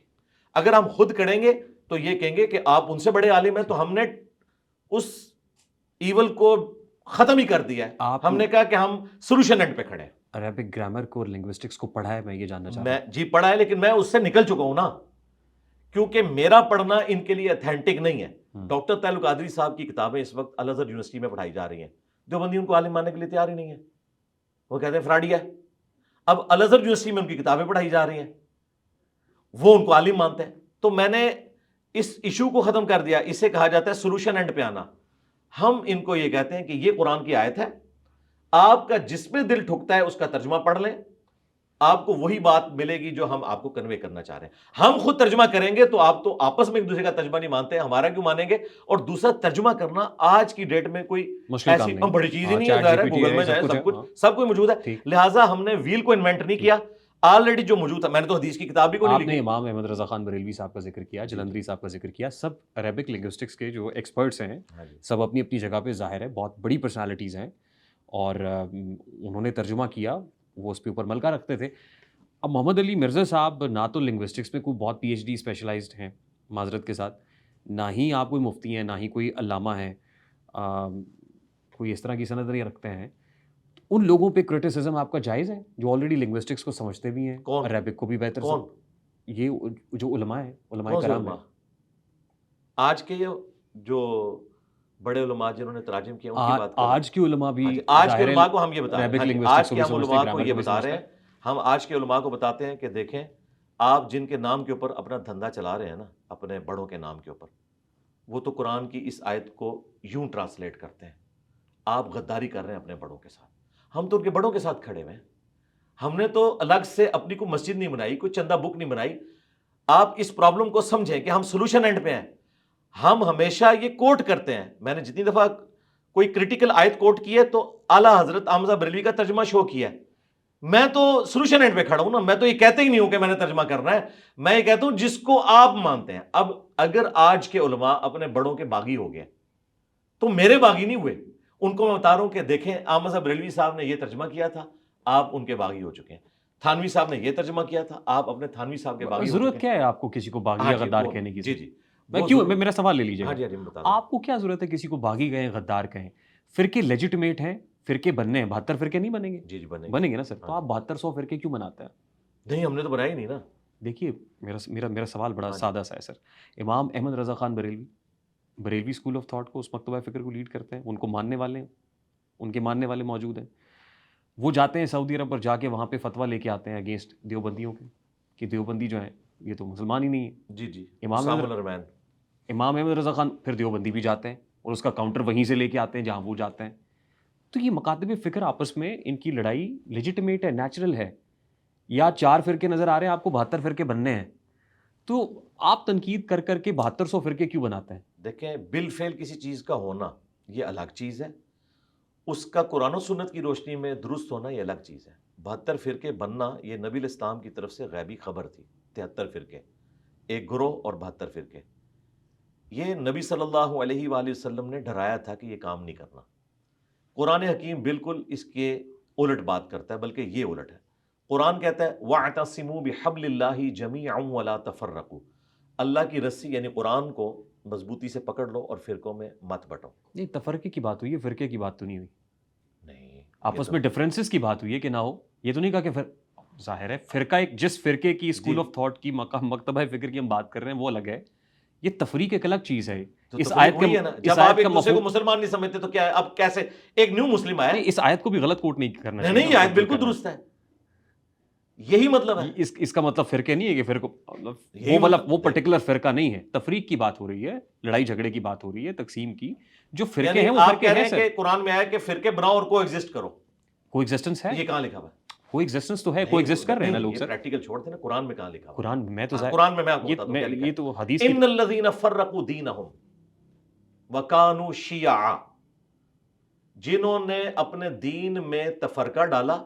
اگر ہم خود کریں گے تو یہ کہیں گے کہ آپ ان سے بڑے عالم ہیں, تو ہم نے اس ایول کو ختم ہی کر دیا ہے. ہم نے کہا کہ ہم سولوشن اینڈ پہ کھڑے ہیں. عربک گرامر کو اور لنگوسٹکس کو پڑھا ہے, میں یہ جاننا چاہتا ہوں. جی پڑھا ہے, لیکن میں اس سے نکل چکا ہوں نا, کیونکہ میرا پڑھنا ان کے لیے اتھینٹک نہیں ہے. ڈاکٹر طاہر القادری صاحب کی کتابیں اس وقت الازہر یونیورسٹی میں پڑھائی جا رہی ہیں. دیوبندی ان کو عالم ماننے کے لیے تیار ہی نہیں ہے, وہ کہتے ہیں فراڈی ہے. اب الازہر یونیورسٹی میں ان کی کتابیں پڑھائی جا رہی ہیں, وہ ان کو عالم مانتے ہیں. تو میں نے اس ایشو کو ختم کر دیا. اسے کہا جاتا ہے سولوشن اینڈ پہ آنا. ہم ان کو یہ کہتے ہیں کہ یہ قرآن کی آیت ہے, آپ کا جس پہ دل ٹھکتا ہے اس کا ترجمہ پڑھ لیں, آپ کو وہی بات ملے گی جو ہم آپ کو کنوے کرنا چاہ رہے ہیں. ہم خود ترجمہ کریں گے تو آپ تو آپس میں ایک دوسرے کا ترجمہ نہیں مانتے ہیں, ہمارا کیوں مانیں گے؟ اور دوسرا, ترجمہ کرنا آج کی ڈیٹ میں کوئی ایسی بڑی چیز ہی نہیں ہے. گوگل میں جائے سب کچھ موجود ہے. لہٰذا ہم نے ویل کو انوینٹ نہیں کیا, آلریڈی جو موجود تھا. میں نے تو حدیث کی کتاب بھی کو نہیں لکھی. آپ نے امام احمد رضا خان بریلوی صاحب کا ذکر کیا, جلندری صاحب کا ذکر کیا, سب عربک لنگوسٹکس کے جو ایکسپرٹس ہیں, سب اپنی اپنی جگہ پہ ظاہر ہے بہت بڑی پرسنالٹیز ہیں, اور انہوں نے ترجمہ کیا, وہ اس پہ اوپر ملکہ رکھتے تھے. اب محمد علی مرزا صاحب نہ تو لنگوسٹکس میں کوئی بہت پی ایچ ڈی اسپیشلائزڈ ہیں معذرت کے ساتھ, نہ ہی آپ کوئی مفتی ہیں, نہ ہی کوئی علامہ ہیں, کوئی اس طرح کی سند نہیں رکھتے ہیں. ان لوگوں پہ کرٹیسزم آپ کا جائز ہے جو آلریڈی لنگوسٹکس کو سمجھتے بھی ہیں, عربک کو بھی بہتر سے. یہ جو علماء ہیں, علماء کرام ہیں آج کے جو بڑے علماء جنہوں نے تراجم کیا, ان کی بات کریں. آج کے علماء بھی, آج کے علماء کو ہم یہ بتا رہے ہیں, آج کے ہم علماء کو یہ بتا رہے ہیں, ہم آج کے علماء کو بتاتے ہیں کہ دیکھیں آپ جن کے نام کے اوپر اپنا دھندا چلا رہے ہیں نا, اپنے بڑوں کے نام کے اوپر, وہ تو قرآن کی اس آیت کو یوں ٹرانسلیٹ کرتے ہیں, آپ غداری کر رہے ہیں اپنے بڑوں کے ساتھ. ہم تو ان کے بڑوں کے ساتھ کھڑے ہوئے ہیں. ہم نے تو الگ سے اپنی کوئی مسجد نہیں بنائی, کوئی چندہ بک نہیں بنائی. آپ اس پرابلم کو سمجھیں کہ ہم سولوشن اینڈ پہ ہیں. ہم ہمیشہ یہ کوٹ کرتے ہیں, میں نے جتنی دفعہ کوئی کرٹیکل آیت کوٹ کی ہے تو اعلیٰ حضرت احمد صاحب بریلوی کا ترجمہ شو کیا ہے. میں تو سولوشن اینڈ پہ کھڑا ہوں نا, میں تو یہ کہتے ہی نہیں ہوں کہ میں نے ترجمہ کرنا ہے, میں یہ کہتا ہوں جس کو آپ مانتے ہیں. اب اگر آج کے علماء اپنے بڑوں کے باغی ہو گئے تو میرے باغی نہیں ہوئے. ان کو میں بتا رہا ہوں کہ دیکھیں احمد صاحب بریلوی صاحب نے یہ ترجمہ کیا تھا, آپ ان کے باغی ہو چکے ہیں. تھانوی صاحب نے یہ ترجمہ کیا تھا, آپ اپنے تھانوی صاحب کے باغی ہو چکے ہیں. ضرورت کیا ہے آپ کو کسی کو باغی یا غدار کہنے کی؟ جی جی میرا سوال لے لیجیے. آپ کو کیا ضرورت ہے کسی کو باغی کہیں, غدار کہیں؟ فرقے لیجیٹمیٹ ہیں, فرقے بننے ہیں, 72 فرقے نہیں بنیں گے؟ جی جی بنیں گے نا سر. تو آپ 7200 فرقے کیوں بناتے ہیں؟ نہیں, ہم نے تو بنایا ہی نہیں نا. دیکھیے میرا سوال بڑا سادہ سا ہے sir. Imam Ahmad Raza Khan Barelvi Barelvi school of thought کو, اس مکتبہ فکر کو لیڈ کرتے ہیں, ان کو ماننے والے ہیں, ان کے ماننے والے موجود ہیں. وہ جاتے ہیں سعودی عرب پر, جا کے وہاں پہ فتویٰ لے کے آتے ہیں اگینسٹ دیوبندیوں کے, کہ دیوبندی جو ہیں یہ تو مسلمان ہی نہیں ہے. جی جی امام احمد رضا خان پھر دیوبندی بھی جاتے ہیں اور اس کا کاؤنٹر وہیں سے لے کے آتے ہیں جہاں وہ جاتے ہیں. تو یہ مکاتب فکر آپس میں ان کی لڑائی لیجیٹمیٹ ہے, نیچرل ہے. یا 4 فرقے نظر آ رہے ہیں آپ کو, 72 فرقے بننے ہیں, تو آپ تنقید کر کر کے 7200 فرقے کیوں بناتے ہیں؟ دیکھیں بالفعل کسی چیز کا ہونا یہ الگ چیز ہے, اس کا قرآن و سنت کی روشنی میں درست ہونا یہ الگ چیز ہے. 72 فرقے بننا یہ نبی الاسلام کی طرف سے غیبی خبر تھی. 73 فرقے، ایک گروہ اور 72 فرقے. یہ نبی صلی اللہ علیہ وآلہ وسلم نے ڈرایا تھا کہ یہ کام نہیں کرنا. قرآن حکیم بالکل اس کے الٹ بات کرتا ہے، بلکہ یہ الٹ ہے. قرآن کہتا ہے وَاعْتَصِمُوا بِحَبْلِ اللَّهِ جَمِيعًا وَلَا تَفَرَّقُوا، اللہ کی رسی یعنی قرآن کو مضبوطی سے پکڑ لو اور فرقوں میں مت بٹو. نہیں، تفرقے کی بات ہوئی ہے، فرقے کی بات تو نہیں ہوئی. نہیں، آپس میں ڈفرینسز کی بات ہوئی ہے کہ نہ ہو. یہ تو نہیں کہا کہ ظاہر ہے فرقہ ایک جس فرقے کی اسکول آف تھاٹ کی مکتبہ فکر کی ہم بات کر رہے ہیں وہ الگ ہے. یہ تفریق ایک الگ چیز ہے. اس آیت کا جب آپ ایک دوسرے کو مسلمان نہیں سمجھتے تو کیا ہے؟ اب کیسے ایک نیو مسلم آیا؟ اس آیت کو بھی غلط کوٹ نہیں کرنا چاہیے. نہیں، آیت بالکل درست ہے، یہی مطلب ہے. اس کا مطلب فرقے نہیں ہے کہ فرقہ وہ پرٹیکولر فرقہ نہیں ہے. تفریق کی بات ہو رہی ہے، لڑائی جھگڑے کی بات ہو رہی ہے، تقسیم کی. جو فرقے ہیں وہ فرقے ہیں. کہ قرآن میں آیا کہ فرقے بناؤ اور کو ایگزسٹ کرو. کو ایگزسٹنس ہے، یہ کہاں لکھا ہوا ہے؟ کو ایگزسٹنس تو ہے، کو ایگزسٹ کر رہے ہیں نا لوگ. سر پریکٹیکل چھوڑ دیں نا، قرآن میں کہاں لکھا ہوا؟ قرآن میں تو قرآن میں آپ کو بتا دوں کیا لکھا ہے. یہ تو حدیث ان الذین فرقوا دینہم وکانوا شیعا، جنہوں نے اپنے دین میں تفرقہ ڈالا،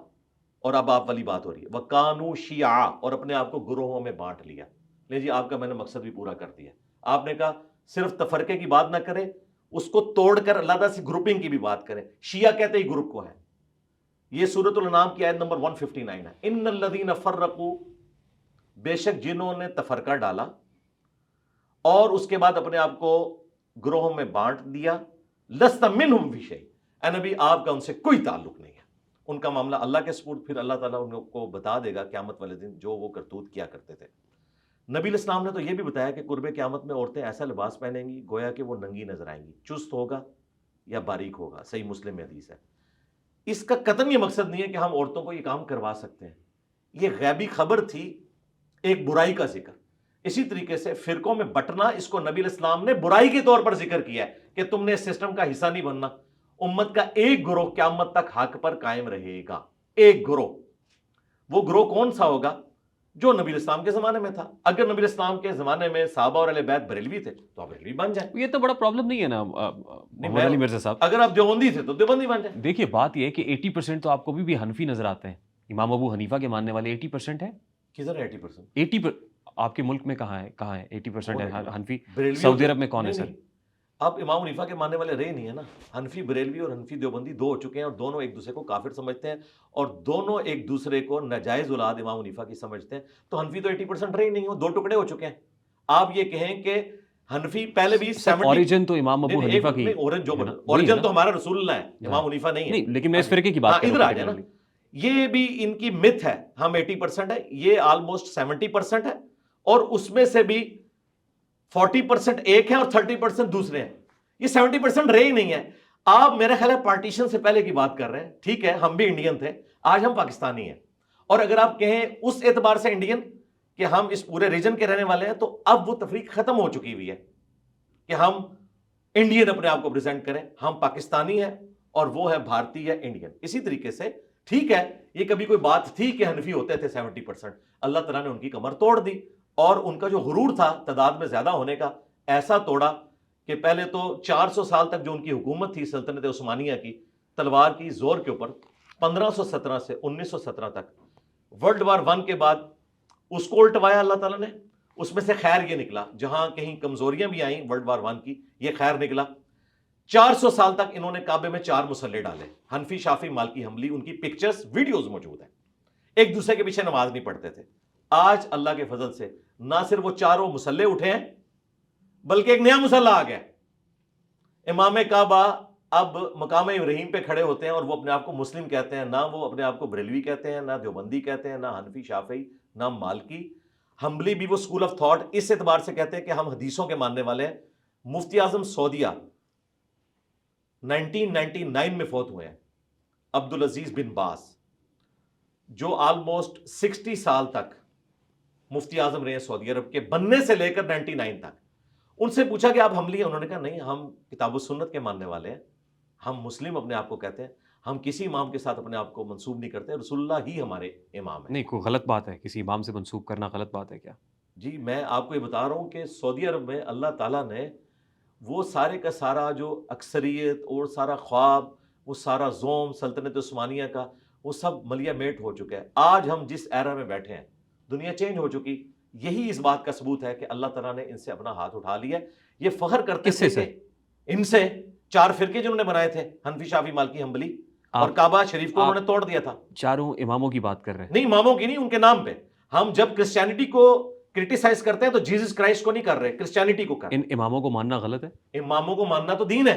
اور اب آپ والی بات ہو رہی ہے وکانوا شیعا، اور اپنے آپ کو گروہوں میں بانٹ لیا. لے جی، آپ کا میں نے مقصد بھی پورا کر دیا. آپ نے کہا صرف تفرقے کی بات نہ کریں، اس کو توڑ کر علیحدہ سی گروپنگ کی بھی بات کریں. شیعہ کہتے ہی گروپ کو ہے. یہ سورۃ الانعام کی آیت نمبر 159 ہے. ان الذین فرقوا، بے شک جنہوں نے تفرقہ ڈالا اور اس کے بعد اپنے آپ کو گروہوں میں بانٹ دیا، لست منہم فی شیء، اے نبی آپ کا ان سے کوئی تعلق نہیں ہے. ان کا معاملہ اللہ کے سپرد، پھر اللہ تعالیٰ ان کو بتا دے گا قیامت والے دن جو وہ کرتوت کیا کرتے تھے. نبی علیہ السلام نے تو یہ بھی بتایا کہ قرب قیامت میں عورتیں ایسا لباس پہنیں گی گویا کہ وہ ننگی نظر آئیں گی، چست ہوگا یا باریک ہوگا. صحیح مسلم میں حدیث ہے. اس کا قطعاً یہ مقصد نہیں ہے کہ ہم عورتوں کو یہ کام کروا سکتے ہیں. یہ غیبی خبر تھی، ایک برائی کا ذکر. اسی طریقے سے فرقوں میں بٹنا، اس کو نبی علیہ السلام نے برائی کے طور پر ذکر کیا ہے کہ تم نے اس سسٹم کا حصہ نہیں بننا. امت کا ایک گروہ قیامت تک حق پر قائم رہے گا. ایک گروہ. وہ گروہ کون سا ہوگا؟ جو نبی علیہ السلام کے زمانے میں تھا. اگر نبی علیہ السلام کے زمانے میں صحابہ اور اہل بیت بریلوی تھے تو آپ بریلوی بن جائیں. یہ تو بڑا پرابلم نہیں ہے نا محمد علی مرزا صاحب. اگر آپ دیوبندی تھے تو دیوبندی بن جائیں. دیکھیے بات یہ ہے کہ 80% تو آپ کو بھی حنفی نظر آتے ہیں. امام ابو حنیفہ کے ماننے والے 80% ہیں. کدھر 80%؟ 80 آپ کے ملک میں کہاں ہے 80% ہے حنفی؟ سعودی عرب میں کون ہے سر؟ آپ امام حنیفہ کے ماننے والے رہے نہیں ہے نا. حنفی بریلوی اور حنفی دیوبندی دو ہو چکے ہیں، اور دونوں ایک دوسرے کو کافر سمجھتے ہیں، اور دونوں ایک دوسرے کو ناجائز اولاد امام حنیفہ کی سمجھتے ہیں. تو حنفی تو 80% رہے نہیں ہو، دو ٹکڑے ہو چکے ہیں. آپ یہ کہیں کہ حنفی پہلے بھی اوریجن تو امام ابو حنیفہ کی، اوریجن تو ہمارا رسول اللہ ہے، امام حنیفہ نہیں ہے. لیکن میں اس فرقے کی بات کر ادھر آ جائے نا. یہ بھی ان کی مت ہے. ہم 80% ہے، یہ آلموسٹ 70% ہے، اور اس میں سے بھی 40% ایک ہے اور 30% دوسرے ہیں. یہ 70% رہے ہی نہیں ہے. آپ میرا خیال ہے پارٹیشن سے پہلے کی بات کر رہے ہیں. ٹھیک ہے، ہم بھی انڈین تھے، آج ہم پاکستانی ہیں. اور اگر آپ کہیں اس اعتبار سے انڈین کہ ہم اس پورے ریجن کے رہنے والے ہیں، تو اب وہ تفریق ختم ہو چکی ہوئی ہے کہ ہم انڈین اپنے آپ کو پریزنٹ کریں. ہم پاکستانی ہیں اور وہ ہے بھارتی یا انڈین. اسی طریقے سے ٹھیک ہے، یہ کبھی کوئی بات تھی کہ حنفی ہوتے تھے 70%، اللہ تعالیٰ نے ان کی کمر توڑ دی، اور ان کا جو غرور تھا تعداد میں زیادہ ہونے کا، ایسا توڑا کہ پہلے تو 400 سال تک جو ان کی حکومت تھی سلطنت عثمانیہ کی، تلوار کی زور کے اوپر، 1517 سے 1917 تک. ورلڈ وار 1 کے بعد اس کو الٹوایا اللہ تعالیٰ نے. اس میں سے خیر یہ نکلا، جہاں کہیں کمزوریاں بھی آئیں ورلڈ وار 1 کی، یہ خیر نکلا. 400 سال تک انہوں نے کعبے میں 4 مسلح ڈالے. حنفی، شافعی، مالکی، حنبلی، ان کی پکچرز ویڈیوز موجود ہیں. ایک دوسرے کے پیچھے نماز نہیں پڑھتے تھے. آج اللہ کے فضل سے نہ صرف وہ 4 مسلح اٹھے ہیں، بلکہ ایک نیا مسلح آ گیا. امام کعبہ اب مقام ابراہیم پہ کھڑے ہوتے ہیں، اور وہ اپنے آپ کو مسلم کہتے ہیں. نہ وہ اپنے آپ کو بریلوی کہتے ہیں، نہ دیوبندی کہتے ہیں، نہ حنفی، شافعی، نہ مالکی. حنبلی بھی وہ اسکول آف تھاٹ اس اعتبار سے کہتے ہیں کہ ہم حدیثوں کے ماننے والے ہیں. مفتی اعظم سعودیہ 1999 میں فوت ہوئے ہیں، عبدالعزیز بن باز، جو آلموسٹ 60 سال تک مفتی اعظم رہے ہیں سعودی عرب کے، بننے سے لے کر 99 تک. ان سے پوچھا کہ آپ حنبلی ہیں؟ انہوں نے کہا نہیں، ہم کتاب و سنت کے ماننے والے ہیں، ہم مسلم اپنے آپ کو کہتے ہیں، ہم کسی امام کے ساتھ اپنے آپ کو منسوب نہیں کرتے، رسول اللہ ہی ہمارے امام ہیں. نہیں، کوئی غلط بات ہے کسی امام سے منسوب کرنا؟ غلط بات ہے کیا؟ جی میں آپ کو یہ بتا رہا ہوں کہ سعودی عرب میں اللہ تعالیٰ نے وہ سارے کا سارا جو اکثریت اور سارا خواب، وہ سارا زوم سلطنت عثمانیہ کا، وہ سب ملیہ میٹ ہو چکا ہے. آج ہم جس ایرا میں بیٹھے ہیں، دنیا چینج ہو چکی. یہی اس بات کا ثبوت ہے کہ اللہ تعالیٰ نے ان سے اپنا ہاتھ اٹھا لیا. یہ فخر کرتے کس سے تھے کہ ان سے 4 فرقے جنہوں نے بنائے تھے، حنفی، شافعی، مالکی، حنبلی، اور کعبہ شریف کو انہوں نے توڑ دیا تھا. چاروں اماموں کی بات کر رہے ہیں؟ نہیں، اماموں کی نہیں، ان کے نام پہ. ہم جب کرسچینٹی کو کرٹیسائز کرتے ہیں تو جیسس کرائسٹ کو نہیں کر رہے، کرسچینٹی کو کر رہے. ان اماموں کو ماننا غلط ہے؟ اماموں کو ماننا تو دین ہے،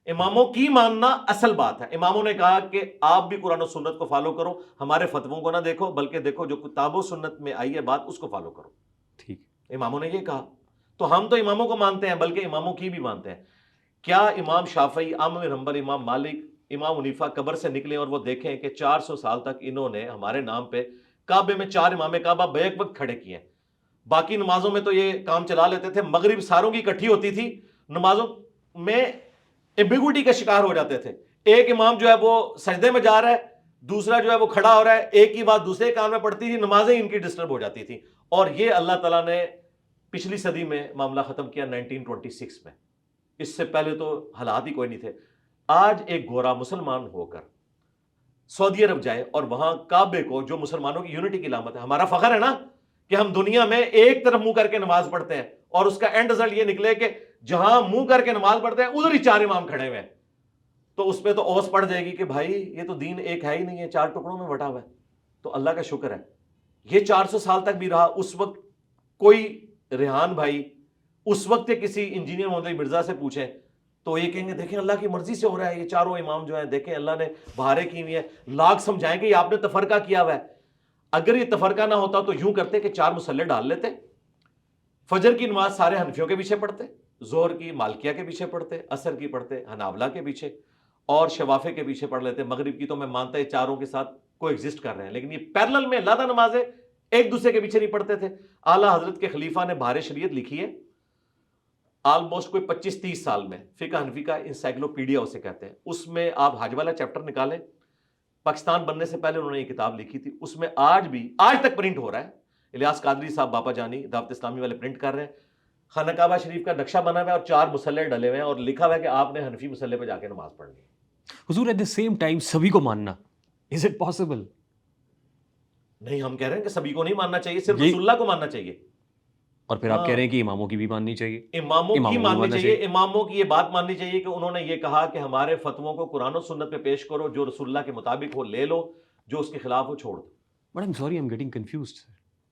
اماموں کی ماننا اصل بات ہے. اماموں نے کہا کہ آپ بھی قرآن و سنت کو فالو کرو، ہمارے فتووں کو نہ دیکھو، بلکہ دیکھو جو کتاب و سنت میں آئی ہے بات اس کو فالو کرو. ٹھیک. اماموں نے یہ کہا. تو ہم تو اماموں کو مانتے ہیں، بلکہ اماموں کی بھی مانتے ہیں. کیا امام شافعی، احمد بن حنبل، امام مالک، امام حنیفہ قبر سے نکلیں اور وہ دیکھیں کہ 400 سال تک انہوں نے ہمارے نام پہ کعبے میں 4 امام کعبہ بیک وقت کھڑے کیے ہیں. باقی نمازوں میں تو یہ کام چلا لیتے تھے، مغرب ساروں کی اکٹھی ہوتی تھی، نمازوں میں ایمبیگوٹی کا شکار ہو جاتے تھے. ایک امام جو ہے وہ سجدے میں جا رہا ہے، دوسرا جو ہے وہ کھڑا ہو رہا ہے، ایک ہی بات دوسرے کان میں پڑتی تھی، نمازیں ان کی ڈسٹرب ہو جاتی تھی. اور یہ اللہ تعالیٰ نے پچھلی صدی میں معاملہ ختم کیا 1926 میں. اس سے پہلے تو حالات ہی کوئی نہیں تھے. آج ایک گورا مسلمان ہو کر سعودی عرب جائے اور وہاں کعبے کو، جو مسلمانوں کی یونٹی کی علامت ہے، ہمارا فخر ہے نا کہ ہم دنیا میں ایک طرف منہ کر کے نماز پڑھتے ہیں، اور اس کا اینڈ رزلٹ یہ نکلے کہ جہاں منہ کر کے نماز پڑھتے ہیں ادھر ہی 4 امام کھڑے ہوئے ہیں. تو اس پہ تو اوس پڑ جائے گی کہ بھائی یہ تو دین ایک ہے ہی نہیں ہے، 4 ٹکڑوں میں بٹا ہوا ہے. تو اللہ کا شکر ہے یہ 400 سال تک بھی رہا. اس وقت کوئی ریحان بھائی اس وقت کے کسی انجینئر محمد علی مرزا سے پوچھیں تو یہ کہیں گے دیکھیں اللہ کی مرضی سے ہو رہا ہے، یہ 4 امام جو ہیں دیکھیں اللہ نے بہاریں کی ہوئی ہیں. لاکھ سمجھائیں کہ یہ آپ نے تفرقہ کیا ہوا ہے. اگر یہ تفرقہ نہ ہوتا تو یوں کرتے کہ 4 مصلے ڈال لیتے، فجر کی نماز سارے حنفیوں کے پیچھے پڑھتے، ظہر کی مالکیہ کے پیچھے پڑھتے، عصر کی پڑھتے حنابلہ کے پیچھے، اور شوافے کے پیچھے پڑھ لیتے. مغرب کی تو میں مانتا ہے چاروں کے ساتھ کو ایگزسٹ کر رہے ہیں، لیکن یہ پیرلل میں علیحدہ نمازیں ایک دوسرے کے پیچھے نہیں پڑھتے تھے. اعلیٰ حضرت کے خلیفہ نے بہار شریعت لکھی ہے آلموسٹ کوئی 25-30 سال میں، فقہ حنفی کا انسائکلوپیڈیا اسے کہتے ہیں. اس میں آپ حج والا چیپٹر نکالیں، پاکستان بننے سے پہلے انہوں نے یہ کتاب لکھی تھی. اس میں آج تک پرنٹ ہو رہا ہے. الیاس قادری صاحب باپا جانی دعوت اسلامی والے پرنٹ کر رہے ہیں. خانہ کعبہ شریف کا نقشہ بنا ہوا ہے اور 4 مصلے ڈلے ہوئے ہیں، اور لکھا ہوا ہے کہ آپ نے حنفی مصلے پہ جا کے نماز پڑھنی ہے. حضور ایٹ دا سیم ٹائم سبھی کو ماننا، از اٹ پاسبل؟ نہیں، ہم کہہ رہے ہیں کہ سبھی کو نہیں ماننا چاہیے، صرف رسول اللہ کو ماننا چاہیے. اور پھر آپ کہہ رہے ہیں کہ اماموں کی بھی ماننی چاہیے؟ اماموں کی ماننی چاہیے. اماموں کی یہ بات ماننی چاہیے کہ انہوں نے یہ کہا کہ ہمارے فتووں کو قرآن و سنت پہ پیش کرو، جو رسول اللہ کے مطابق ہو لے لو، جو اس کے خلاف ہو چھوڑ دو. But I am sorry, I am getting confused.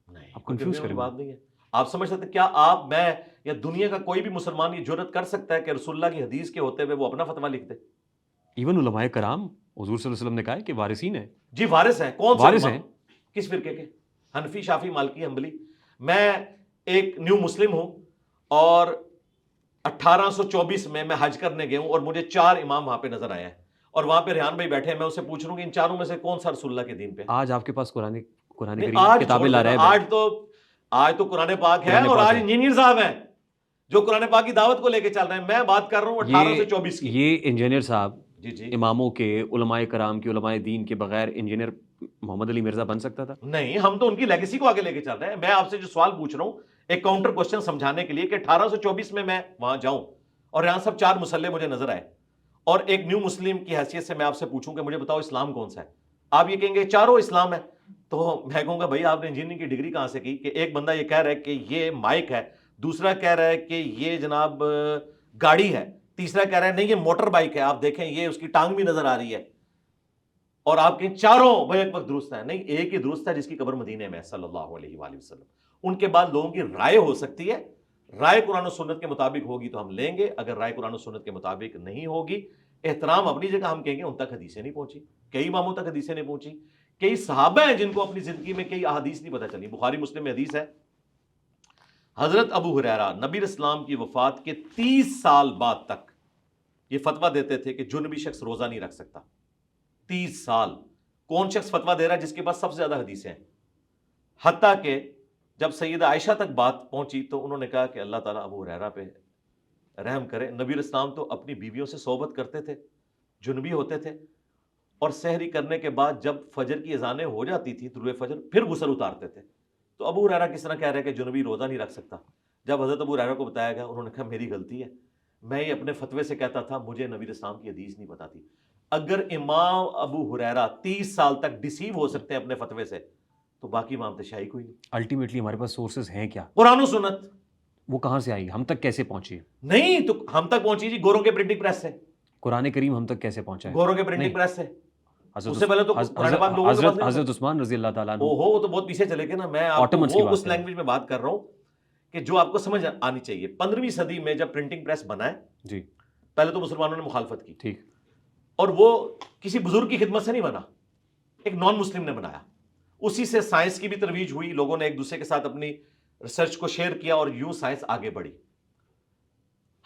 نہیں، آپ کنفیوز کریں بات نہیں ہے. آپ سمجھ سکتے کیا آپ، میں یا دنیا کا کوئی بھی مسلمان یہ جرت کر سکتا ہے کہ رسول اللہ کی حدیث کے ہوتے ہوئے وہ اپنا فتویٰ لکھ دے؟ ایون علماء کرام حضور صلی اللہ علیہ وسلم نے کہا ہے کہ وارثین ہیں. جی وارث ہیں. کون سے وارث ہیں؟ کس فرقے کے؟ حنفی، شافعی، مالکی، حنبلی. میں ایک نیو مسلم ہوں اور 1824 میں حج کرنے گیا ہوں اور مجھے 4 امام وہاں پہ نظر آئے ہیں، اور وہاں پہ ریحان بھائی بیٹھے ہیں. میں اسے پوچھ رہا ہوں کہ ان 4 میں سے کون سا رسول اللہ کے دین پہ؟ آج آپ کے پاس قرآن کریم کتابیں لا رہے ہیں. آج تو قرآن پاک ہے، اور آج انجینئر صاحب ہیں جو قرآن پاک کی دعوت کو لے کے چل رہے ہیں. میں بات کر رہا ہوں 1824 کی. یہ انجینئر صاحب جی اماموں کے، علماء کرام کے، علماء دین کے بغیر انجینئر محمد علی مرزا بن سکتا تھا؟ نہیں، ہم تو ان کی لیگیسی کو آگے لے کے چل رہے ہیں. میں آپ سے جو سوال پوچھ رہا ہوں ایک کاؤنٹر کوسچن سمجھانے کے لیے کہ 1824 میں وہاں جاؤں اور یہاں سب 4 مصلے مجھے نظر آئے، اور ایک نیو مسلم کی حیثیت سے میں آپ سے پوچھوں کہ مجھے بتاؤ اسلام کون سا ہے. آپ یہ کہیں گے 4 اسلام ہے. تو میں کہوں گا بھائی آپ نے انجینئرنگ کی ڈگری کہاں سے کی کہ ایک بندہ یہ کہہ رہا ہے کہ یہ مائک ہے، دوسرا کہہ رہا ہے کہ یہ جناب گاڑی ہے، تیسرا کہہ رہا ہے نہیں یہ موٹر بائک ہے، آپ دیکھیں یہ اس کی ٹانگ بھی نظر آ رہی ہے، اور آپ کے 4 بیک وقت درست ہیں. نہیں، ایک ہی درست ہے جس کی قبر مدینے میں صلی اللہ علیہ وآلہ وسلم. ان کے بعد لوگوں کی رائے ہو سکتی ہے، رائے قرآن و سنت کے مطابق ہوگی تو ہم لیں گے، اگر رائے قرآن و سنت کے مطابق نہیں ہوگی، احترام اپنی جگہ، ہم کہیں گے ان تک حدیثیں نہیں پہنچی، کئی اماموں تک حدیثیں نہیں پہنچی. کئی صحابہ ہیں جن کو اپنی زندگی میں کئی احادیث نہیں پتہ چلی. بخاری مسلم میں حدیث ہے، حضرت ابو ہریرہ نبی اسلام کی وفات کے 30 سال بعد تک یہ فتویٰ دیتے تھے کہ جنبی شخص روزہ نہیں رکھ سکتا. 30 سال کون شخص فتویٰ دے رہا ہے جس کے پاس سب سے زیادہ حدیثیں ہیں. حتیٰ کہ جب سیدہ عائشہ تک بات پہنچی تو انہوں نے کہا کہ اللہ تعالیٰ ابو ہریرہ پہ رحم کرے. نبی اسلام تو اپنی بیویوں سے صحبت کرتے تھے، جنبی ہوتے تھے، اور سحری کرنے کے بعد جب فجر کی اذانیں ہو جاتی تھی، طلوع فجر، پھر غسل اتارتے تھے. تو ابو ہریرہ کس طرح کہہ رہے کہ جنبی روزہ نہیں رکھ سکتا؟ جب حضرت ابو ہریرہ کو بتایا گیا انہوں نے کہا میری غلطی ہے، میں یہ اپنے فتوے سے کہتا تھا، مجھے نبی اسلام کی حدیث نہیں پتہ تھی. اگر امام ابو ہریرہ 30 سال تک ڈیسیو ہو سکتے ہیں اپنے فتوے سے تو باقی امام تھے شاہی کوئی نہیں. الٹیمیٹلی ہمارے پاس سورسز ہیں کیا؟ قرآن و سنت. وہ کہاں سے آئی؟ ہم تک کیسے پہنچی؟ نہیں تو ہم تک پہنچی جی گوروں کے پرنٹنگ پریس سے. قرآن کریم ہم تک کیسے پہنچا ہے؟ گوروں کے پرنٹنگ پریس سے. اس سے پہلے تو قرآن پاک لوگوں کے پاس نہیں. حضرت عثمان رضی اللہ تعالیٰ عنہ. وہ تو بہت پیچھے چلے گئے نا. میں آپ کو وہ اس لینگویج میں بات کر رہا ہوں کہ جو آپ کو سمجھ آنی چاہیے. 15ویں صدی میں جب پرنٹنگ پریس بنا ہے جی پہلے تو مسلمانوں نے مخالفت کی. ٹھیک. اور وہ کسی بزرگ کی خدمت سے نہیں بنا, ایک نان مسلم نے بنایا. اسی سے سائنس کی بھی ترویج ہوئی, لوگوں نے ایک دوسرے کے ساتھ اپنی ریسرچ کو شیئر کیا اور یوں سائنس آگے بڑھی.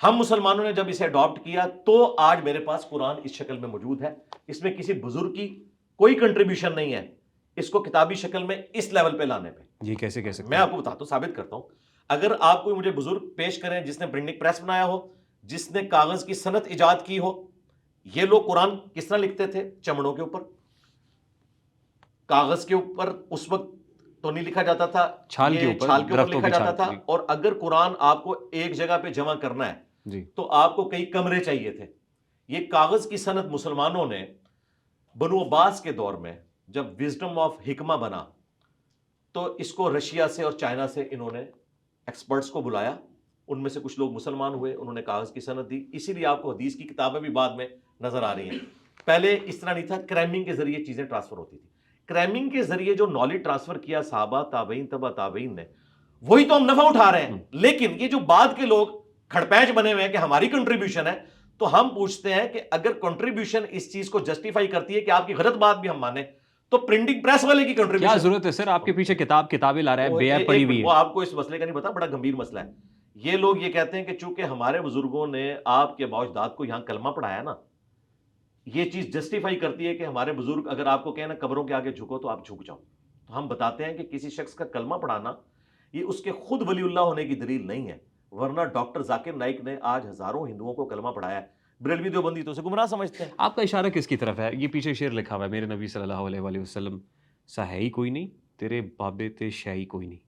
ہم مسلمانوں نے جب اسے اڈاپٹ کیا تو آج میرے پاس قرآن اس شکل میں موجود ہے. اس میں کسی بزرگ کی کوئی کنٹریبیوشن نہیں ہے اس کو کتابی شکل میں اس لیول پہ لانے پہ. یہ کیسے کہہ سکتے میں آپ کو بتاتا ہوں, ثابت کرتا ہوں. اگر آپ کوئی مجھے بزرگ پیش کریں جس نے پرنٹنگ پریس بنایا ہو, جس نے کاغذ کی صنعت ایجاد کی ہو. یہ لوگ قرآن کس طرح لکھتے تھے؟ چمڑوں کے اوپر, کاغذ کے اوپر. اس وقت تو نہیں لکھا جاتا تھا, چھال کے اوپر لکھا جاتا تھا. اور اگر قرآن آپ کو ایک جگہ پہ جمع کرنا ہے تو آپ کو کئی کمرے چاہیے تھے. یہ کاغذ کی صنعت مسلمانوں نے بنو عباس کے دور میں جب وزڈم آف حکمہ بنا تو اس کو رشیا سے اور چائنا سے انہوں نے ایکسپرٹس کو بلایا. ان میں سے کچھ لوگ مسلمان ہوئے, انہوں نے کاغذ کی صنعت دی. اسی لیے آپ کو حدیث کی کتابیں بھی بعد میں نظر آ رہی ہیں. پہلے اس طرح نہیں تھا, کرائمنگ کے ذریعے چیزیں ٹرانسفر ہوتی تھی. کرائمنگ کے ذریعے جو نالج ٹرانسفر کیا صحابہ تابعین تبع تابعین نے, وہی تو ہم نفع اٹھا رہے ہیں. لیکن یہ جو بعد کے لوگ کھڑپینچ بنے ہوئے ہیں کہ ہماری کنٹریبیوشن ہے, تو ہم پوچھتے ہیں کہ اگر کنٹریبیوشن اس چیز کو جسٹیفائی کرتی ہے کہ آپ کی غلط بات بھی ہم مانیں, تو پرنٹنگ پریس والے کی کنٹریبیوشن کیا ضرورت ہے سر؟ آپ کے پیچھے کتابیں لا رہا ہے, بے عیب پڑی ہوئی ہے. وہ آپ کو اس مسئلے کا نہیں پتا, بڑا گمبھیر مسئلہ ہے. یہ لوگ یہ کہتے ہیں کہ چونکہ ہمارے بزرگوں نے آپ کے باوجداد کو یہاں کلمہ پڑھایا نا, یہ چیز جسٹیفائی کرتی ہے کہ ہمارے بزرگ اگر آپ کو کہیں نا قبروں کے آگے جھکو تو آپ جھک جاؤ. تو ہم بتاتے ہیں کہ کسی شخص کا کلمہ پڑھانا یہ اس کے خود ولی اللہ ہونے کی دلیل نہیں ہے, ورنہ ڈاکٹر ذاکر نائک نے آج ہزاروں ہندوؤں کو کلمہ پڑھایا ہے. بریلوی دیوبندی تو اسے گمراہ سمجھتے ہیں. آپ کا اشارہ کس کی طرف ہے؟ یہ پیچھے شعر لکھا ہوا ہے, میرے نبی صلی اللہ علیہ وآلہ وسلم سا ہے ہی کوئی نہیں, تیرے بابے تے شاہی کوئی نہیں.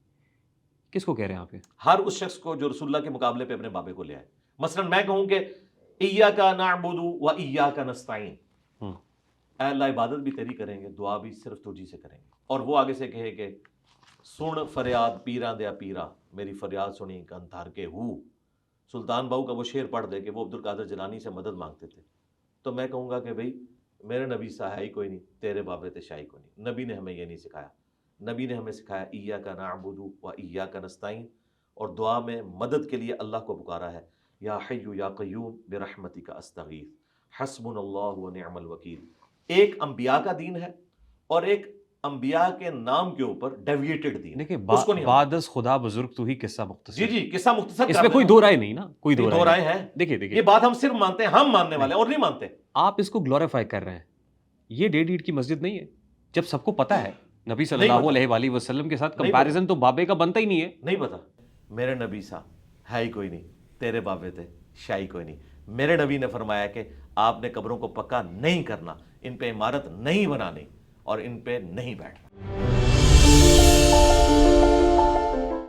کس کو کہہ رہے ہیں آپ؟ ہر اس شخص کو جو رسول اللہ کے مقابلے پہ اپنے بابے کو لے آئے. مثلا میں کہوں کہ ایاک نعبد و ایاک نستعین, اے اللہ عبادت بھی تیری کریں گے, دعا بھی صرف تجھی سے کریں گے. اور وہ آگے سے کہے کہ سن فریاد پیراں دیا پیرا, میری فریاد سنی کن دھر کے ہو. سلطان باؤ کا وہ شعر پڑھ دے کہ وہ عبد القادر جیلانی سے مدد مانگتے تھے, تو میں کہوں گا کہ بھئی میرے نبی سا ہے ہی کوئی نہیں, تیرے بابے تے شاہی کوئی نہیں. نبی نے ہمیں یہ نہیں سکھایا. نبی نے ہمیں سکھایا ایاک نعبد و ایاک نستعین, اور دعا میں مدد کے لیے اللہ کو پکارا ہے, یا حی یا قیوم برحمتک استغیث حسبنا اللہ و نعم الوکیل. ایک انبیاء کا دین ہے اور ایک انبیاء کے نام کے اوپر ڈیویٹڈ دین. دیکھیں بعد از خدا بزرگ تو ہی قصہ مختصر. جی قصہ مختصر, اس میں کوئی دو رائے نہیں نا, کوئی دو رائے ہیں. دیکھیں یہ بات ہم صرف مانتے ہیں, ہم ماننے والے اور نہیں مانتے. آپ اس کو گلوریفائی کر رہے ہیں. یہ ڈیڈ ایڈ کی مسجد نہیں ہے, جب سب کو پتا ہے نبی صلی اللہ علیہ وآلہ وسلم کے ساتھ کمپیریزن تو بابے کا بنتا ہی نہیں ہے. نہیں پتا, میرے نبی سا ہے ہی کوئی نہیں, تیرے بابے تھے شاہی کوئی نہیں. میرے نبی نے فرمایا کہ آپ نے قبروں کو پکا نہیں کرنا, ان پہ عمارت نہیں بنانی اور ان پہ نہیں بیٹھنا.